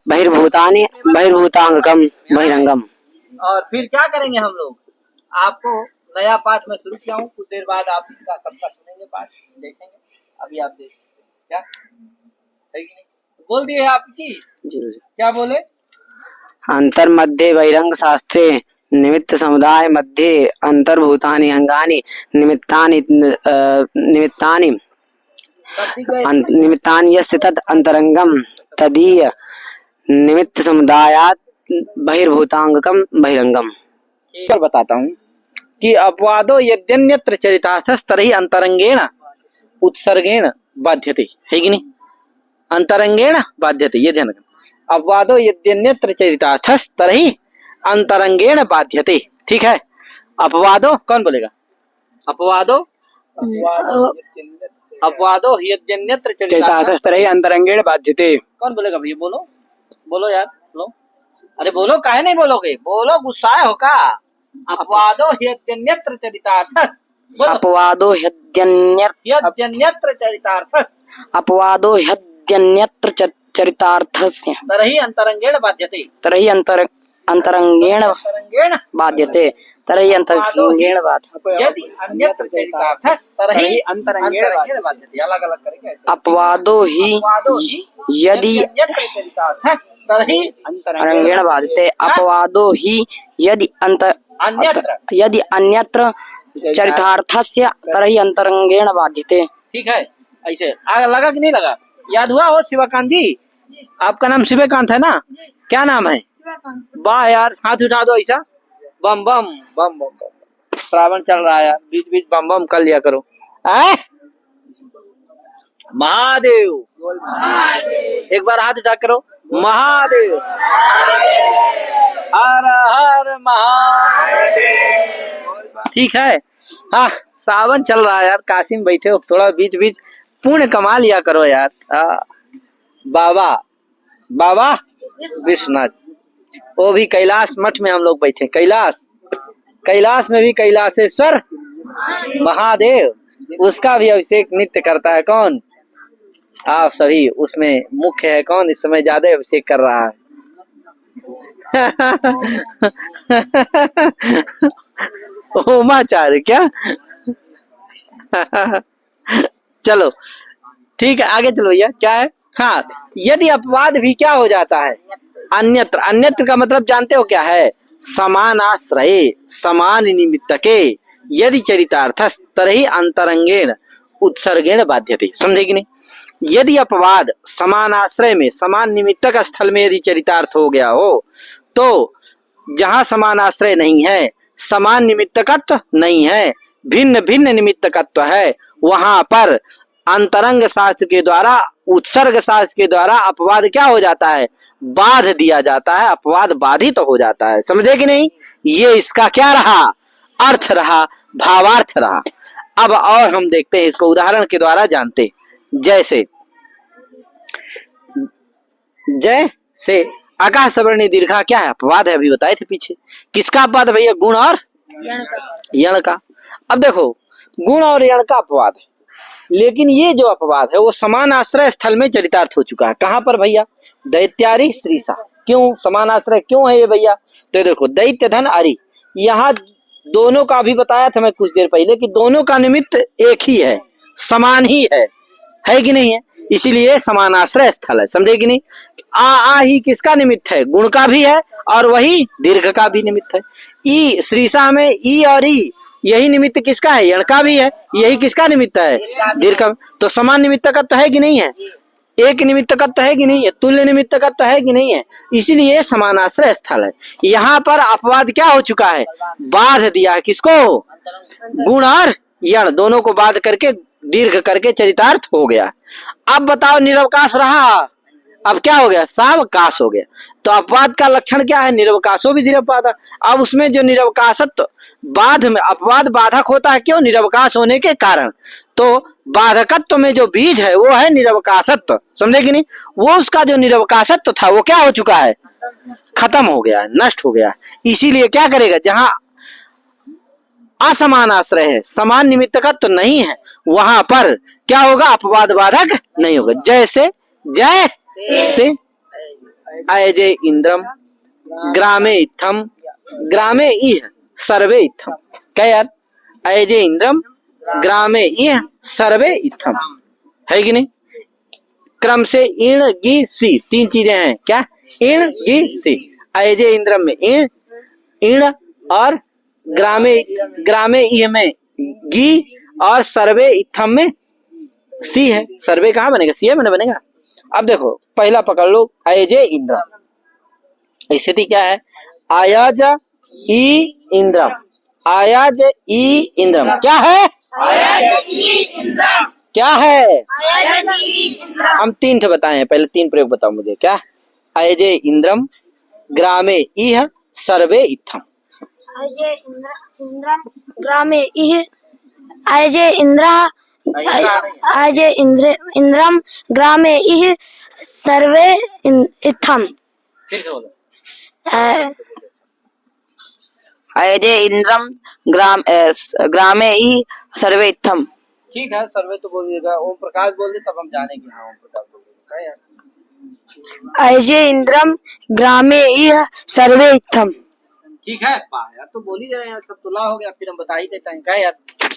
बहिर्भूतानि बहिर्भूतांगकम बहिरंगम। और फिर क्या करेंगे हम लोग, आपको नया पाठ में शुरू किया हूँ, कुछ देर बाद आप इसका सबका सुनेंगे, पाठ देखेंगे, अभी आप देख क्या है कि नहीं, बोल दिए आपकी क्या बोले, अंतर मध्य बहिरंग शास्त्रे निमित्त समुदाय मध्ये अंतर्भूतानि अंगानि निमित्तानि निमित्तानि यस्य तत् अंतरंगम तदीय निमित्त समुदायात बहिर्भूतांगकम बहिरंगम। और बताता हूँ कि अपवादो यद्यन्यत्र चरितार्थस्तरहि अंतरंगेण उत्सर्गेण बाध्यते, है कि नहीं, अंतरंगेण बाध्यते, ये ध्यान रखना, अपवादो यद्यन्यत्र चरितार्थस्तरहि अंतरंगेण बाध्यते, ठीक है, अपवादो कौन बोलेगा, अपवादो यद्यन्यत्र चरितार्थस्तरहि अंतरंगेण बाध्यते, कौन बोलेगा भैया, बोलो बोलो यार, बोलो, अरे बोलो, काहे नहीं बोलोगे, बोलो, गुस्साए हो का, अपवादो यद्यन्यत्र चरितार्थस्, अपवादो यद्यन्यत्र चरितार्थस्, अपवादो ह्यन्यत्र चरितार्थस्य तरहि अंतरंगेण बाध्यते, तरहि अंतरंगेण बाध्यते, तरहि अंतरंगेण बाध्यते। यदि अन्यत्र चरितार्थस् तर्हि अंतरंगेण बाध्यते। अलग अलग करके ऐसे। अपवादो हि अपवादो हि यदि अन्यत्र चरितार्थस् तर्हि अंतरंगेण बाध्यते। अपवादो हि यदि अन्यत्र चरितार्थस्य तरहि अंतरंगेण बाध्यते। ठीक है, ऐसे आगे लगा कि नहीं लगा? याद हुआ हो शिवकांत जी? आपका नाम शिवकांत है ना? क्या नाम है? वाह यार, हाथ उठा दो ऐसा। बम बम बम बम बम। श्रावण चल रहा है यार, बीच बीच बम बम कर लिया करो। महादेव, एक बार हाथ उठा करो। महादेव, हर हर महादेव। ठीक है। हाँ, सावन चल रहा है यार, काशी में बैठे हो, थोड़ा बीच बीच पुण्य कमा लिया करो यार। बाबा बाबा विश्वनाथ, वो भी कैलाश मठ में हम लोग बैठे। कैलाश में भी कैलाशेश्वर महादेव, उसका भी अभिषेक नित्य करता है। कौन? आप सभी। उसमें मुख्य है कौन? इस समय ज्यादा अभिषेक कर रहा है। ओमाचार्य क्या? चलो ठीक है, आगे चलो भैया। क्या है? हाँ, यदि अपवाद भी क्या हो जाता है? अन्यत्र। अन्यत्र का मतलब जानते हो क्या है? समान आश्रय समान निमित्तके यदि चरितार्थस् तरहि अंतरंगेण उत्सर्गेण बाध्यते। समझे कि नहीं? यदि अपवाद समान आश्रय में समान निमित्तक स्थल में यदि चरितार्थ हो गया हो, तो जहां समान आश्रय नहीं है, समान निमित्तकत्व नहीं है, भिन्न भिन्न निमित्तकत्व है, वहां पर अंतरंग शास्त्र के द्वारा, उत्सर्ग शास्त्र के द्वारा अपवाद क्या हो जाता है? बाध दिया जाता है, अपवाद बाधित तो हो जाता है। समझे कि नहीं? ये इसका क्या रहा? अर्थ रहा, भावार्थ रहा। अब और हम देखते हैं इसको उदाहरण के द्वारा जानते। जैसे आकाश वर्णी दीर्घा क्या है? अपवाद है, अभी बताए थे पीछे। किसका अपवाद भैया? गुण और यण का। अब देखो, गुण और यण का अपवाद है, लेकिन ये जो अपवाद है वो समान आश्रय स्थल में चरितार्थ हो चुका है। कहां पर भैया? दैत्यारी स्त्रीसा। क्यों समान आश्रय क्यों है ये भैया? तो देखो, दैत्य धन अरि, यहाँ दोनों का भी बताया था मैं कुछ देर पहले कि दोनों का निमित्त एक ही है, समान ही है कि नहीं है? इसीलिए समान आश्रय स्थल है। समझे कि नहीं? आ ही किसका निमित्त है? गुण का भी है और वही दीर्घ का भी निमित्त है। ई श्रीसा में ई और ई, यही निमित्त किसका है? यण का भी है। यही किसका निमित्त है? दीर्घ का। तो समान निमित्तकत्व है कि नहीं है? एक निमित्तकत्व है कि नहीं है? तुल्य निमित्तकत्व है कि नहीं है? इसीलिए समानाश्रय स्थल है। यहाँ पर अपवाद क्या हो चुका है? बाध दिया है। किसको? गुण और यण दोनों को बाध करके दीर्घ करके चरितार्थ हो गया। अब बताओ, निरवकाश रहा, अब क्या हो गया? सावकाश हो गया। तो अपवाद का लक्षण क्या है? निरवकाशो भी निरवपाद। अब उसमें जो निरवकाशत्व बाध में अपवाद बाधक होता है, क्यों? निरवकाश होने के कारण। तो बाधकत्व में जो बीज है वो है निरवकाशत्व। समझे कि नहीं? वो उसका जो निरवकाशत्व था वो क्या हो चुका है? खत्म हो गया है, नष्ट हो गया। इसीलिए क्या करेगा? जहां असमान आश्रय है, समान निमित्तकत्व नहीं है, वहां पर क्या होगा? अपवाद बाधक नहीं होगा। जैसे जय से अयजे इंद्रम ग्रामे इत्थम, ग्रामे इह सर्वे इत्थम। क्या यार? अयजे इंद्रम ग्रामे इह सर्वे इत्थम, है कि नहीं? क्रम से इण गी सी, तीन चीजें हैं। क्या? इण गी सी। अयजे इंद्रम में इण और ग्रामे इह में गी और सर्वे इत्थम में सी है। सर्वे कहाँ बनेगा? सी में बनेगा। अब देखो, पहला पकड़ लो, अयजे इंद्रम। स्थिति क्या है? आयाज ई इंद्रम, आयाज ई इंद्रम क्या है? क्या है? हम तीन ठे बताए हैं, पहले तीन प्रयोग बताओ मुझे। क्या? अयजे इंद्रम ग्रामे इह सर्वे इत्थम। अयजे इंद्रम ग्रामे इह, अयजे इंद्रम ग्रामे इह सर्वे इत्थम। अयजे इंद्रम ग्रामे इह सर्वे इत्थम। ठीक है, सर्वे तो बोलिएगा। ओम प्रकाश बोल दे तब हम जानेंगे। हाँ, ओम प्रकाश बोल दे। अयजे इंद्रम ग्रामे इह सर्वे इत्थम। ठीक है यार, तो बोल ही रहे हैं, सब तो ला हो गया, फिर हम बता ही देते हैं क्या यार।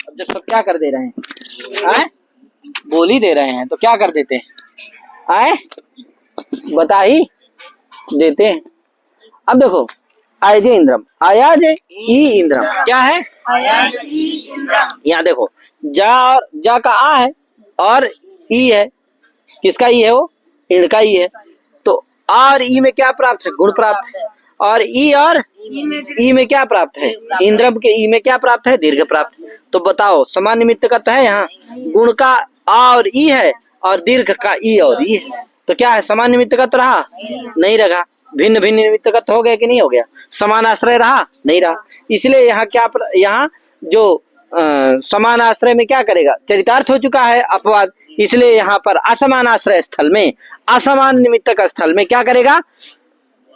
अब जब सब क्या कर दे रहे हैं, बोल ही दे रहे हैं तो क्या कर देते हैं, आए बता ही देते हैं। अब देखो अयज इंद्रम, अयज ई इंद्रम क्या है, यहाँ देखो जा और जा का आ है और ई है, किसका ई है, वो इण का ई है। तो आ और ई में क्या प्राप्त है, गुण प्राप्त है, और ई में क्या प्राप्त है, इंद्रम के ई में क्या प्राप्त है, दीर्घ प्राप्त। तो बताओ समान निमित्त का तो है, यहाँ गुण का आ और ई है और दीर्घ का ई और ई है, तो क्या है, समान निमित्त का तो रहा नहीं रहा, भिन्न भिन्न निमित्त का तो हो गया कि नहीं हो गया, समान आश्रय रहा नहीं रहा। इसलिए यहाँ क्या, यहाँ जो समान आश्रय में क्या करेगा, चरितार्थ हो चुका है अपवाद, इसलिए यहाँ पर असमान आश्रय स्थल में, असमान निमित्तक स्थल में क्या करेगा,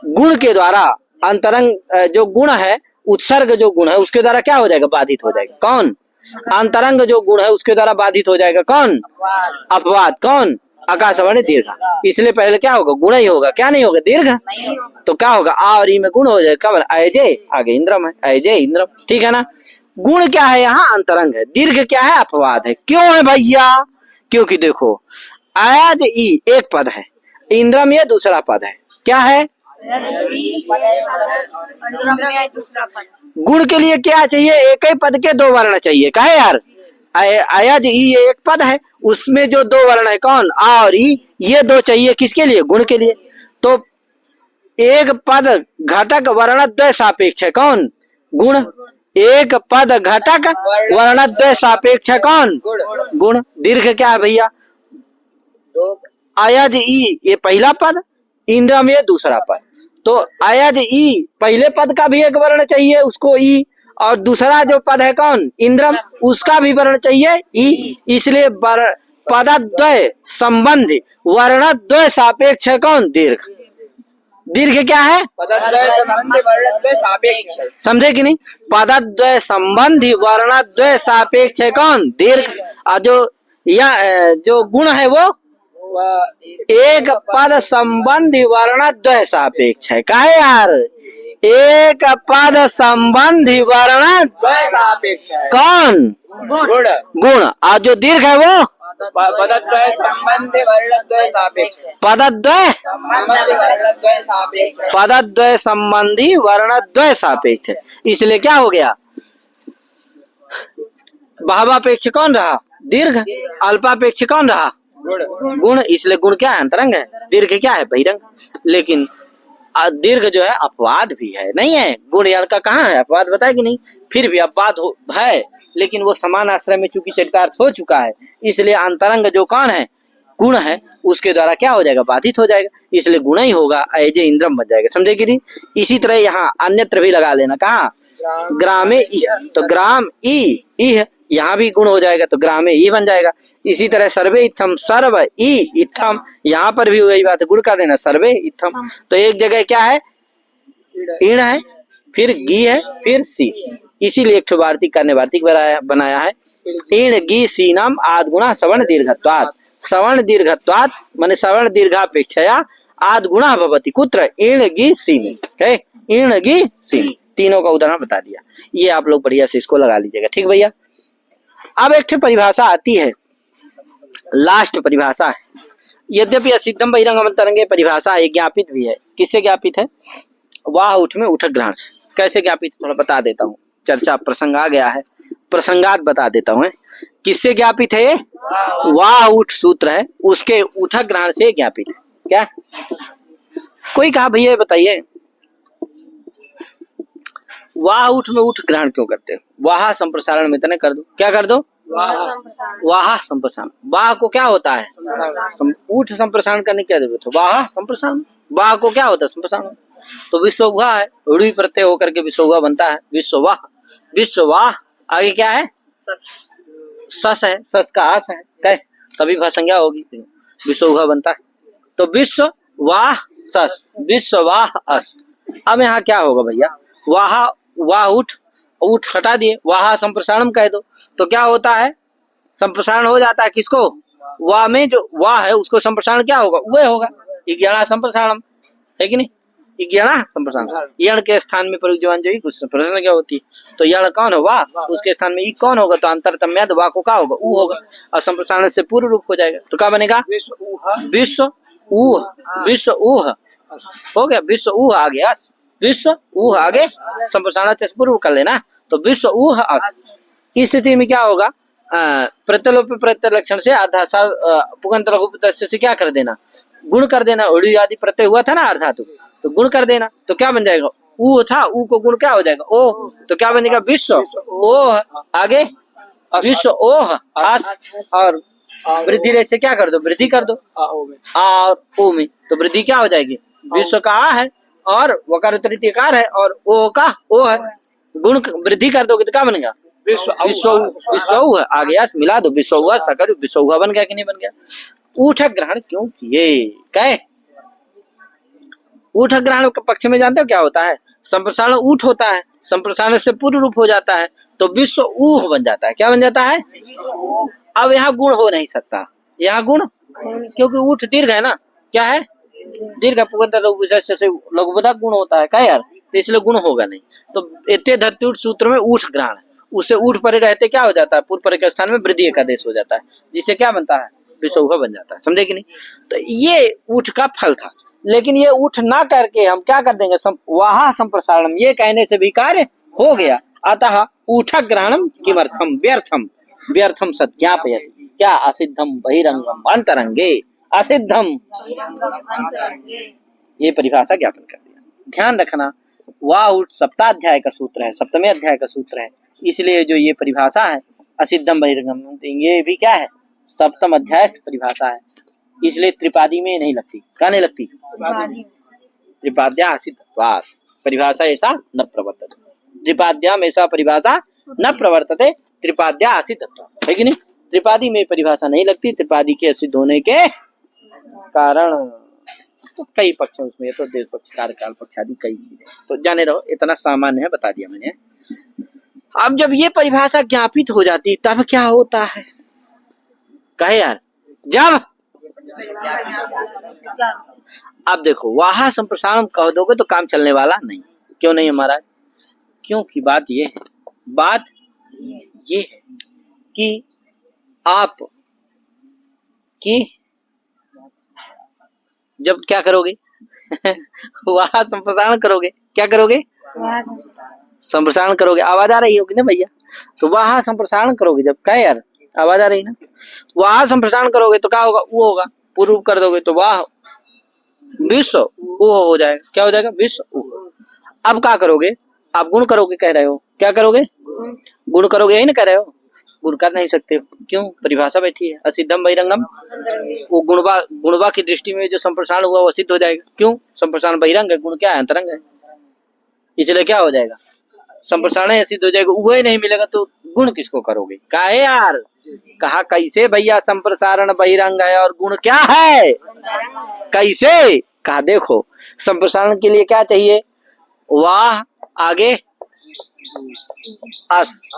गुण के द्वारा अंतरंग जो गुण है, उत्सर्ग जो गुण है उसके द्वारा क्या हो जाएगा, बाधित हो जाएगा। कौन, अंतरंग जो गुण है उसके द्वारा बाधित हो जाएगा, कौन, अपवाद, कौन, आकाशवाणी दीर्घ। इसलिए पहले क्या होगा, गुण ही होगा, क्या नहीं होगा, दीर्घ। तो क्या होगा, आ और ई में गुण हो जाएगा, कब, अयजे, आगे इंद्रम है, अयजे इंद्रम, ठीक है ना। गुण क्या है, यहाँ अंतरंग है, दीर्घ क्या है, अपवाद है। क्यों है भैया, क्योंकि देखो अयज ई एक पद है, इंद्रम ये दूसरा पद है, क्या है, गुण के लिए क्या चाहिए, एक ही पद के दो वर्ण चाहिए, कहे यार, अयज ई ये एक पद है, उसमें जो दो वर्ण है, कौन, आ और ई, ये दो चाहिए, किसके लिए, गुण के लिए। तो एक पद घटक वर्णद्वय सापेक्ष है, कौन, गुण। एक पद घटक वर्णद्वय सापेक्ष है, कौन, गुण। दीर्घ क्या है भैया, अयज ई ये पहला पद, इंद्रम ये दूसरा पद। तो अयज ई पहले पद का भी एक वर्ण चाहिए उसको ई, और दूसरा जो पद है कौन, इंद्रम, उसका भी वर्ण चाहिए ई। इसलिए पदद्वय संबंधी वर्णद्वय सापेक्ष है, कौन, दीर्घ। दीर्घ क्या है, समझे कि नहीं, पदद्वय संबंधी वर्णद्वय सापेक्ष है, कौन, दीर्घ। और जो गुण है वो एक पद संबंधी वर्णद्वय सापेक्ष है, काहे यार, एक पद संबंधी वर्णद्वय सापेक्ष है, कौन, गुण। और जो दीर्घ है वो पदद्वय संबंधी वर्णद्वय सापेक्ष, पदद्वय संबंधी वर्णद्वय सापेक्ष। इसलिए क्या हो गया, भावापेक्ष कौन रहा, दीर्घ, अल्पापेक्ष कौन रहा, गुण। इसलिए गुण क्या है, अंतरंग है, दीर्घ क्या है, बहिरंग। लेकिन दीर्घ जो है अपवाद भी है, नहीं है, गुण यार का कहाँ है, अपवाद बताया कि नहीं, फिर भी अपवाद है, लेकिन वो समान आश्रय में चूंकि चरितार्थ हो चुका है, इसलिए अंतरंग जो कौन है, गुण है, उसके द्वारा क्या हो जाएगा, बाधित हो जाएगा, इसलिए गुण ही होगा, अयजे इंद्रम बन जाएगा, समझे कि नहीं। इसी तरह यहाँ अन्यत्र भी लगा लेना, कहा, ग्रामे ई, तो ग्राम ई है, यहाँ भी गुण हो जाएगा, तो ग्रामे ई बन जाएगा। इसी तरह सर्वे इत्थम, सर्व ई इत्थम, यहाँ पर भी वही बात है, गुण का देना, सर्वे इत्थम। तो एक जगह क्या है, इण है, फिर गी है, फिर सी, इसीलिए एक वार्तिक करने वार्तिक बनाया है, इण गी सी नाम आद गुणा सवर्ण दीर्घत्वात्, सवर्ण दीर्घत्वात् माने सवर्ण दीर्घापेक्षया आद गुणा भवति, कुत्र, इण गी सी में, है, इण गी सी, तीनों का उदाहरण बता दिया। ये आप लोग बढ़िया से इसको लगा लीजिएगा, ठीक भैया। अब एक परिभाषा आती है, लास्ट परिभाषा है, यद्यपि असिद्धम बहिरंगम तरंगे परिभाषा एक ज्ञापित भी है, किससे ज्ञापित है, वाह उठ में उठक ग्रहण से। कैसे ज्ञापित, थोड़ा बता देता हूँ, चर्चा प्रसंग आ गया है, प्रसंगात बता देता हूँ। किससे ज्ञापित है, वाह उठ सूत्र है, उसके उठक ग्रहण से ज्ञापित है। क्या कोई कहा भैया बताइए, वाह उठ में उठ ग्रहण क्यों करते हो, वाह संप्रसारण में तने कर दो, क्या कर दो, वाह संप्रसारण। वाह को क्या होता है, उठ संप्रसारण करने की क्या जरूरत है, वाह संप्रसारण, वाह को क्या होता है, संप्रसारण। तो विश्ववाह है, रुई प्रत्यय होकर के विश्ववाह बनता है, विश्ववाह, विश्ववाह, आगे क्या है, सस है, सस का आस है, कह तभी भाषंज्ञा होगी, विश्ववाह बनता है। तो विश्व वाह सस, विश्ववाह अस। अब यहाँ क्या होगा भैया, वाह, वाह उठ, उठ हटा दिए, वाह संप्रसारण कह दो, तो क्या होता है, संप्रसारण हो जाता है, किसको, वाह में जो वाह है उसको संप्रसारण क्या होगा, वह होगा, ज्ञाना संप्रसारण, है कि नहीं। यण संप्रसारण, यण के स्थान में प्रयुक्त जवान जो ही कुछ प्रश्न क्या होती है, तो यण कौन होगा, उसके स्थान में ई कौन होगा, तो अंतरतम्याद वा को क्या होगा, ऊ होगा, और संप्रसारण से पूर्व रूप हो जाएगा, तो क्या बनेगा, विश्व ऊह, विश्व ऊह हो गया, विश्व ऊह आ गया, विश्व ऊह आगे संप्रसारण से पूर्व कर लेना, तो विश्व ऊह अस। इस स्थिति में क्या होगा, प्रत्यलोप प्रत्यय लक्षण से अर्धासार पुगंत लघु प्रत्यय से क्या कर देना, गुण कर देना, उड़ी आदि प्रत्यय हुआ था ना अर्धातु, तो गुण कर देना, तो क्या बन जाएगा, ऊ था, ऊ को गुण क्या हो जाएगा, ओ, तो क्या बनेगा, विश्व ओह आगे विश्व ओह अस, और वृद्धि रेख से क्या कर दो, वृद्धि कर दो, और ओ में, तो वृद्धि क्या हो जाएगी, विश्व का आ है और वकार तृतीय कार है और ओ का ओ है, गुण वृद्धि कर दोगे तो क्या बनेगा, विश्व विश्व आ गया, मिला दो, विश्व सकर विश्व बन गया कि नहीं बन गया। ऊठक ग्रहण क्यों किए, कहे ऊठक ग्रहण के पक्ष में जानते हो क्या होता है, संप्रसारण ऊठ होता है, संप्रसारण से पूर्व रूप हो जाता है, तो विश्व ऊह बन जाता है, क्या बन जाता है, अब यहाँ गुण हो नहीं सकता, यहाँ गुण क्योंकि ऊठ दीर्घ है ना, क्या है दीर्घ पुगंत से लघुपदार्थ गुण होता है, क्या यार, तो इसलिए गुण होगा नहीं, तो एते धत्यूट सूत्र में ऊठ ग्रहण है, उससे ऊठ परे रहते क्या हो जाता है, पूर्व परे के स्थान में वृद्धि एकादेश हो जाता है, जिससे क्या बनता है, विषौघ बन जाता है, समझे कि नहीं। तो ये ऊठ का फल था, लेकिन ये ऊठ ना करके हम क्या कर देंगे, वहा संप्रसारणम, ये कहने से भी कार्य हो गया, अतः ऊठक ग्रहणम किमर्थम व्यर्थम, व्यर्थम सत्यापयति, क्या असिद्धम बहिरंगम अंतरंगे, असिद्धम, ये परिभाषा ज्ञापन कर दिया। ध्यान रखना, वाह ऊठ सप्ताध्याय का सूत्र है, सप्तमे अध्याय का सूत्र है, इसलिए जो ये परिभाषा है असिद्धम बहिरंगम, ये भी क्या है, सप्तम अध्याय परिभाषा है, इसलिए त्रिपादी में नहीं लगती, कहाँ नहीं लगती, त्रिपाद्या असिद्धत्वात्, परिभाषा ऐसा न प्रवर्तते, त्रिपाद्याम ऐसा परिभाषा न प्रवर्तते, त्रिपाद्या असिद्धत्वात्, है कि नहीं, त्रिपादी में परिभाषा नहीं लगती, त्रिपादी के असिद्ध होने के कारण तो कई पक्ष है उसमें, तो देश पक्ष, कार्यकाल पक्ष आदि कई चीजें, तो जाने रहो, इतना सामान्य है, बता दिया मैंने। अब जब ये परिभाषा ज्ञापित हो जाती तब क्या होता है, कहे यार, जब अब देखो वहा संप्रसारण कह दोगे तो काम चलने वाला नहीं, क्यों नहीं हमारा, क्योंकि बात ये है कि आप कि जब क्या करोगे वहां संप्रसारण करोगे, क्या करोगे, संप्रसारण करोगे, आवाज आ रही होगी ना भैया, तो वहां संप्रसारण करोगे जब, क्या यार आवाज आ रही ना, वहां संप्रसारण करोगे तो क्या होगा, वो होगा, पूर्व कर दोगे तो वाह विश्व वो हो जाएगा, क्या हो जाएगा, विश्व। अब क्या करोगे, आप गुण करोगे, कह रहे हो, क्या करोगे, गुण करोगे, यही ना कह रहे हो, गुण कर नहीं सकते, क्यों, परिभाषा बैठी है, असिद्धम बहिरंगम, वो गुणवा की दृष्टि में जो संप्रसारण हुआ वो सिद्ध हो जाएगा, क्यों, संप्रसारण बहिरंग है, गुण क्या है, अंतरंग है, इसलिए क्या हो जाएगा, संप्रसारण सिद्ध हो जाएगा, वही नहीं मिलेगा तो गुण किसको करोगे, काहे यार, कहा कैसे भैया संप्रसारण बहिरंग है और गुण क्या है, कैसे, कहा देखो संप्रसारण के लिए क्या चाहिए, वाह आगे अस,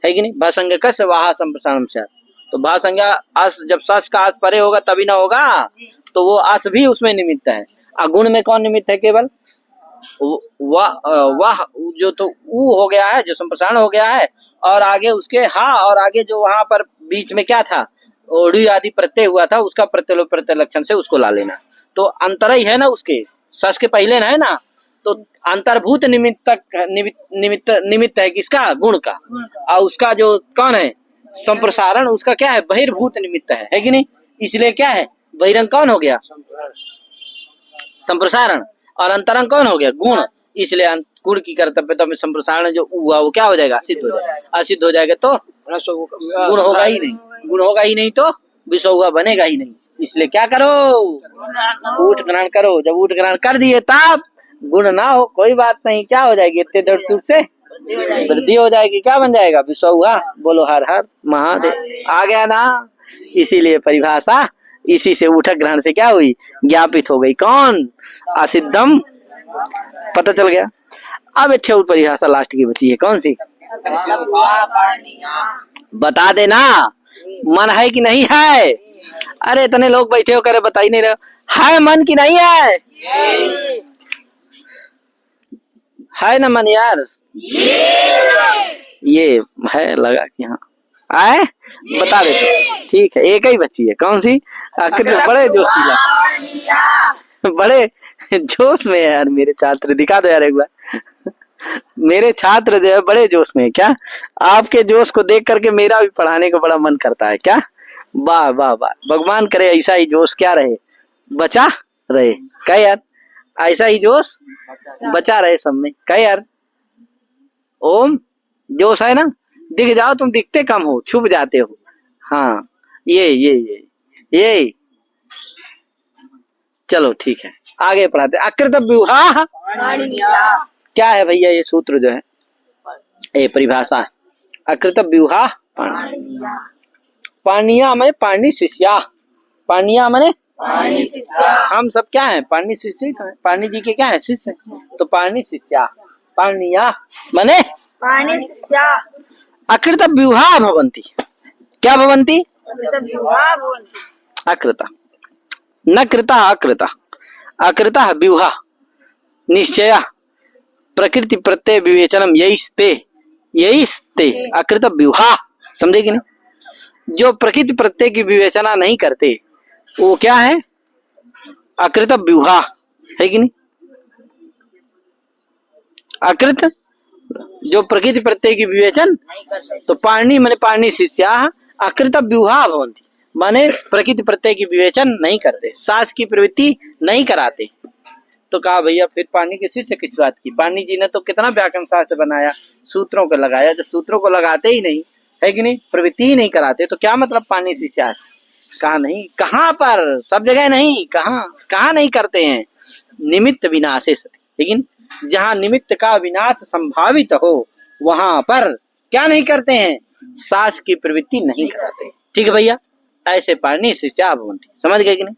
है कि नहीं, भासंग कस वाह संप्रसारण से, तो भासंज्ञा अस, जब सस का अस परे होगा तभी ना होगा, तो वो अस भी उसमें निमित्त है, अगुण में कौन निमित्त है, केवल वाह जो तो ऊ हो गया है, जो संप्रसारण हो गया है, और आगे उसके हा, और आगे जो वहां पर बीच में क्या था, ओडी आदि प्रत्यय हुआ था, उसका प्रत्यलोप प्रत्यय लक्षण से उसको ला लेना, तो अंतर ही है ना, उसके सस के पहले ना है ना, तो अंतर्भूत निमित्त है किसका, गुण का, और उसका जो कौन है संप्रसारण, उसका क्या है, बहिर्भूत निमित्त है कि नहीं, इसलिए क्या है, बहिरंग कौन हो गया, संप्रसारण, और अंतरंग कौन हो गया, गुण, इसलिए गुण की कर्तव्यता में संप्रसारण जो हुआ वो क्या हो जाएगा, असिद्ध हो जाएगा, असिद्ध हो जाएगा तो गुण होगा ही नहीं, गुण होगा ही नहीं तो विषौघ बनेगा ही नहीं, इसलिए क्या करो, ऊठ ग्रहण करो, जब ऊठ ग्रहण कर दिए तब गुण ना हो कोई बात नहीं, क्या हो जाएगी, इतने देर तुर से वृद्धि हो जाएगी, क्या बन जाएगा, विषौघ, बोलो हर हर महादेव, आ गया ना, इसीलिए परिभाषा इसी से ऊठक ग्रहण से क्या हुई, ज्ञापित हो गई, कौन, असिद्धम, पता चल गया। अब एक और परिभाषा लास्ट की बची है, कौन सी, बता देना, मन है कि नहीं है, अरे इतने लोग बैठे हो करे बता ही नहीं रहे हो। है मन की नहीं है? है ना मन यार? ये है लगा कि हाँ आए बता देते। ठीक है एक ही बची है, कौन सी? आकृति बड़े जोशीला, बड़े जोश में है यार मेरे छात्र। दिखा दो यार एक बार। मेरे छात्र जो है बड़े जोश में है। क्या आपके जोश को देख करके मेरा भी पढ़ाने का बड़ा मन करता है। क्या वाह वाह वाह, भगवान करे ऐसा ही जोश क्या रहे, बचा रहे। क्या यार ऐसा ही जोश बचा रहे सब में। क्या यार ओम जोश है ना? दिख जाओ, तुम दिखते कम हो, छुप जाते हो। हाँ ये चलो ठीक है आगे पढ़ाते। अकृत व्यूहा क्या है भैया? ये सूत्र जो है ये परिभाषा है। अकृत व्यूहा पानिया माने पानी शिष्या, पानिया माने हम सब क्या है? पानी शिष्य, पानी जी के क्या है? शिष्य। तो पानी शिष्या, पानिया माने अकृत व्यूहा भवन्ति। क्या भवन्ति? अकृता न कृता अकृता, अकृता व्यूहा निश्चय प्रकृति प्रत्यय विवेचनम यईस्ते अकृत व्यूहा। समझे कि नहीं? जो प्रकृति प्रत्यय की विवेचना नहीं करते वो क्या है? अकृत व्यूहा है कि नहीं? अकृत जो प्रकृति प्रत्यय की विवेचन, तो पाणी माने पाणी शिष्या अकृत व्यूहा भवन्ति माने प्रकृति प्रत्यय की विवेचन नहीं करते, सास की प्रवृत्ति नहीं कराते। तो कहा भैया फिर पानी के शिष्य किस बात की? पानी जी ने तो कितना व्याकरण शास्त्र बनाया, सूत्रों को लगाया, जो सूत्रों को लगाते ही नहीं है कि नहीं, प्रवृत्ति ही नहीं कराते, तो क्या मतलब पानी शिष्या? कहा नहीं, कहाँ पर? सब जगह नहीं, कहाँ नहीं करते हैं? निमित्त विनाशे सति। लेकिन जहाँ निमित्त का विनाश संभावित हो वहां पर क्या नहीं करते हैं? सास की प्रवृत्ति नहीं कराते। ठीक है भैया, ऐसे पानी शिष्या भवन्ति। समझ गए कि नहीं?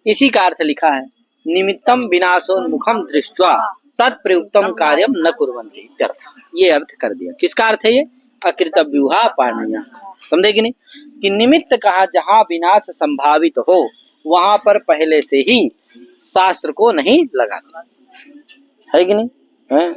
इसी का अर्थ लिखा है निमित्तम विनाशोन्मुखम दृष्ट्वा तत्प्रयुक्तम कार्यम न कुर्वन्ति इत्यर्थ। ये अर्थ कर दिया। किसका अर्थ है ये? अकृत व्यूहा पाणिया। समझे कि नहीं? कि निमित्त कहा जहाँ विनाश संभावित हो वहां पर पहले से ही शास्त्र को नहीं लगाते, है कि नहीं? है?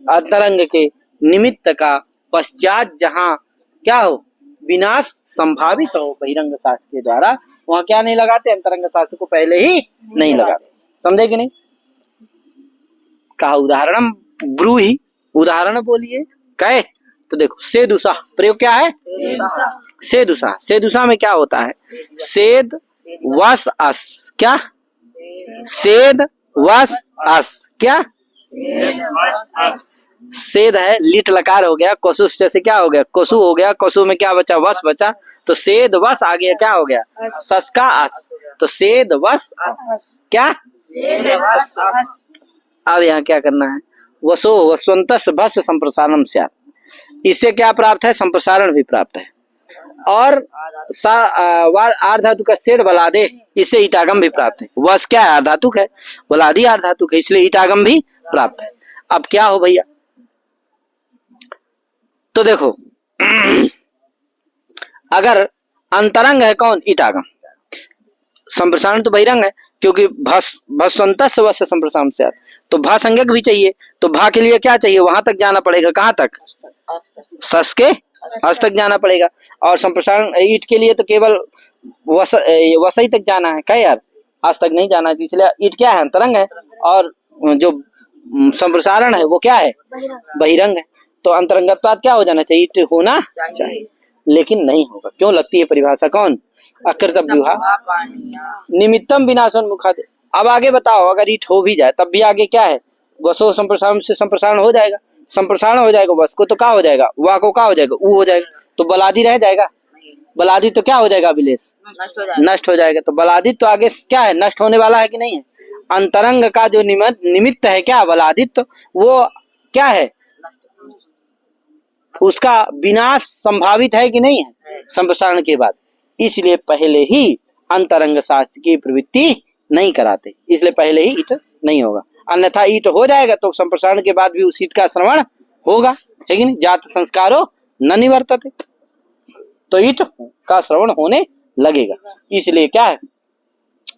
अंतरंग के निमित्त का पश्चात जहाँ क्या हो? विनाश संभावित हो बहिरंग शास्त्र के द्वारा, वहां क्या नहीं लगाते? अंतरंग शास्त्र को पहले ही नहीं लगाते। समझे कि नहीं? कहा उदाहरण ब्रूहि, उदाहरण बोलिए। कहे तो देखो सेदुषा प्रयोग क्या है? सेदुषा। सेदुषा में क्या होता है? सेद वस अस। क्या? सेद वस अस। क्या? सेद है, लिट लकार हो गया, कोसु से क्या हो गया? कोसु हो गया। कोसु में क्या बचा? वस बचा। तो सेद वस आ गया, क्या हो गया? सस का अस। तो सेद वस अस। क्या? अब यहाँ क्या करना है? वसो वसवंतस भस संप्रसारणम स्यात्। इससे क्या प्राप्त है? संप्रसारण भी प्राप्त है। और आर्धातु का सेड बलादे, इससे ईटागम भी प्राप्त है। वस क्या है? आर्धातुक है, बलादी आर्धातुक है, इसलिए ईटागम भी प्राप्त है। अब क्या हो भैया? तो देखो अगर अंतरंग है कौन? ईटागम। संप्रसारण तो बहिरंग है, क्योंकि भस्वंतस वस्य संप्रसारण से, तो भा संज्ञक भी चाहिए। तो भा के लिए क्या चाहिए? वहां तक जाना पड़ेगा। कहाँ तक? सस के अस तक जाना पड़ेगा। और संप्रसारण ईट के लिए तो केवल वसई तक जाना है। क्या यार? आज तक नहीं जाना, इसलिए ईट क्या है? अंतरंग है। और जो संप्रसारण है वो क्या है? बहिरंग है। तो अंतरंगत्वाद क्या हो जाना चाहिए? ईट होना चाहिए, लेकिन नहीं होगा। क्यों लगती है परिभाषा? कौन? अकृत व्यूहा निमित्तम विनाशोन्मुखात्। अब आगे बताओ, अगर ईट हो भी जाए तब भी आगे क्या है? वसो संप्रसारण से संप्रसारण हो जाएगा, संप्रसारण हो जाएगा। वस को तो क्या हो जाएगा? वा को क्या हो जाएगा? ऊ हो जाएगा। तो बलादी रह जाएगा। बलादी तो क्या हो जाएगा? विलेश नष्ट हो जाएगा। तो बलादित तो आगे क्या है? नष्ट होने वाला है कि नहीं है? अंतरंग का जो निमित्त है क्या? बलादित्व, वो क्या है? उसका विनाश संभावित है कि नहीं है संप्रसारण के बाद। इसलिए पहले ही अंतरंग शास्त्र की प्रवृत्ति नहीं कराते, इसलिए पहले ही ईट नहीं होगा। अन्यथा ईट हो जाएगा तो संप्रसारण के बाद भी उस ईट का श्रवण होगा, है कि नहीं? जात संस्कारो न निवर्तते। तो ईट का श्रवण होने लगेगा। इसलिए क्या है,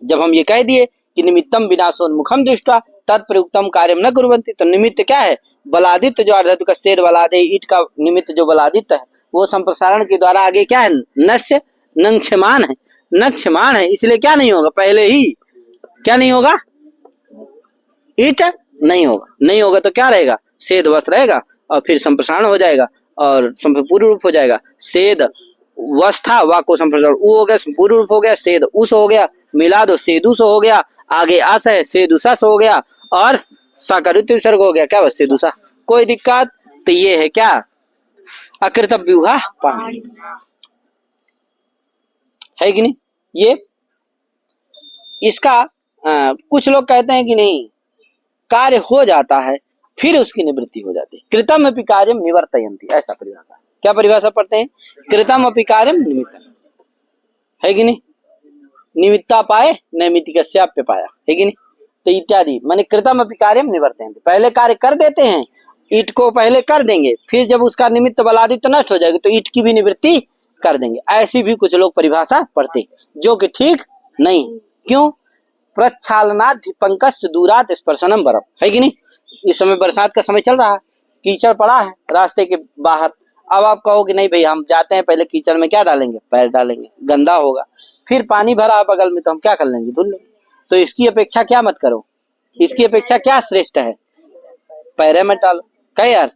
जब हम ये कह दिए कि निमित्तम विनाशोन्मुखम दृष्ट्वा तत्प्रयुक्तम कार्यम न कुर्वन्ति, तो निमित्त क्या है, बलादित्य जो अर्धधातु का शेर बलादे, ईट का निमित्त जो बलादित्य है वो संप्रसारण के द्वारा आगे क्या है, नश्य नंक्षमान है, नक्षमान है। इसलिए क्या नहीं होगा, पहले ही क्या नहीं होगा, ईट नहीं होगा। नहीं होगा तो क्या रहेगा, सेद वश रहेगा और फिर संप्रसारण हो जाएगा और पूर्व रूप हो जाएगा। सेद वश था, वा को संप्रसारण उ हो गया, पूर्व रूप हो गया, सेद उस हो गया, मिला दो सेदुस हो गया, आगे अस है सेदुसस हो गया और साकारुत विसर्ग हो गया, क्या बस सेदुसा। कोई दिक्कत, तो ये है क्या, अकृतव्यूहा पाणी है कि नहीं। ये इसका कुछ लोग कहते हैं कि नहीं, कार्य हो जाता है फिर उसकी निवृत्ति हो जाती है। कृतम अपि कार्यम निवर्तयन्ति, ऐसा परिभाषा। क्या परिभाषा पढ़ते हैं, कृतम अपि कार्यम निमित्तम, है कि नहीं। निमित्ता पाए नैमित्तिकस्याप्य पाया, है कि नहीं। तो इत्यादि माने कृतम अपि कार्यम निवर्तयन्ति, पहले कार्य कर देते हैं, ईट को पहले कर देंगे, फिर जब उसका निमित्त बलादित्य नष्ट हो जाएगा तो ईट की भी निवृत्ति कर देंगे। ऐसी भी कुछ लोग परिभाषा पढ़ते, जो कि ठीक नहीं। क्यों, प्रक्षालनाद्धि पंकज दूरात स्पर्शनम बरम, है कि नहीं। इस समय बरसात का समय चल रहा है, कीचड़ पड़ा है रास्ते के बाहर। अब आप कहो कि नहीं भाई हम जाते हैं, पहले कीचड़ में क्या डालेंगे, पैर डालेंगे, गंदा होगा, फिर पानी भरा है बगल में तो हम क्या कर लेंगे, धुल लेंगे। तो इसकी अपेक्षा क्या मत करो, इसकी अपेक्षा क्या श्रेष्ठ है, पैरे मत डालो। कहे यार,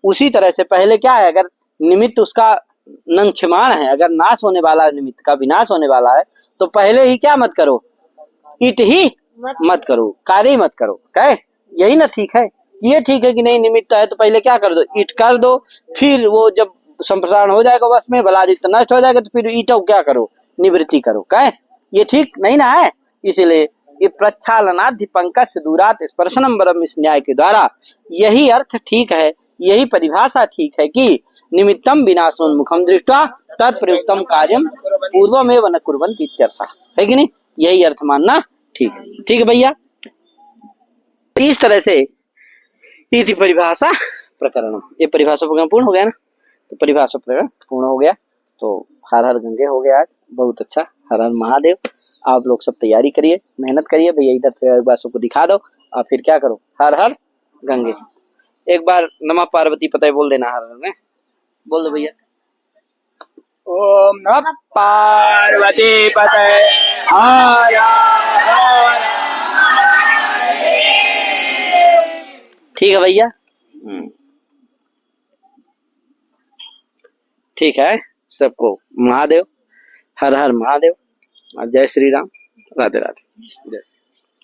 उसी तरह से पहले क्या है, अगर निमित्त उसका नंक्षमान है, अगर नाश होने वाला है, निमित्त का विनाश होने वाला है, तो पहले ही क्या मत करो, ईट ही मत करो, कार्य मत करो। कहे यही ना ठीक है, ये ठीक है कि नहीं, निमित्त है तो पहले क्या कर दो, ईट कर दो, फिर वो जब संप्रसारण हो जाएगा बस में बलादित्य नष्ट हो जाएगा तो फिर ईटों क्या करो, निवृत्ति करो। कहे ये ठीक नहीं ना है। इसीलिए ये प्रक्षालनाद्धि पंकज दूरात स्पर्शनम बरम, इस न्याय के द्वारा यही अर्थ ठीक है, यही परिभाषा ठीक है कि निमित्तम विनाशोन्मुखम दृष्ट्वा तत्प्रयुक्तम कार्यम पूर्वमेव न कुर्वन्ति इत्यर्थः, है कि नहीं। यही अर्थ मानना ठीक है। ठीक है भैया, इस तरह से इति परिभाषा प्रकरण, ये परिभाषा प्रकरण पूर्ण हो गया ना, तो परिभाषा प्रकरण पूर्ण हो गया। तो हर हर गंगे हो गया आज, बहुत अच्छा, हर हर महादेव। आप लोग सब तैयारी करिए, मेहनत करिए भैया, इधर से एक बार सबको दिखा दो और फिर क्या करो, हर हर गंगे। एक बार नमः पार्वती पते बोल देना, हर हर में बोल दो भैया। ओम नमः पार्वती पते हर हर। ठीक है भैया, ठीक है। सबको महादेव, हर हर महादेव, जय श्री राम, राधे राधे, जय।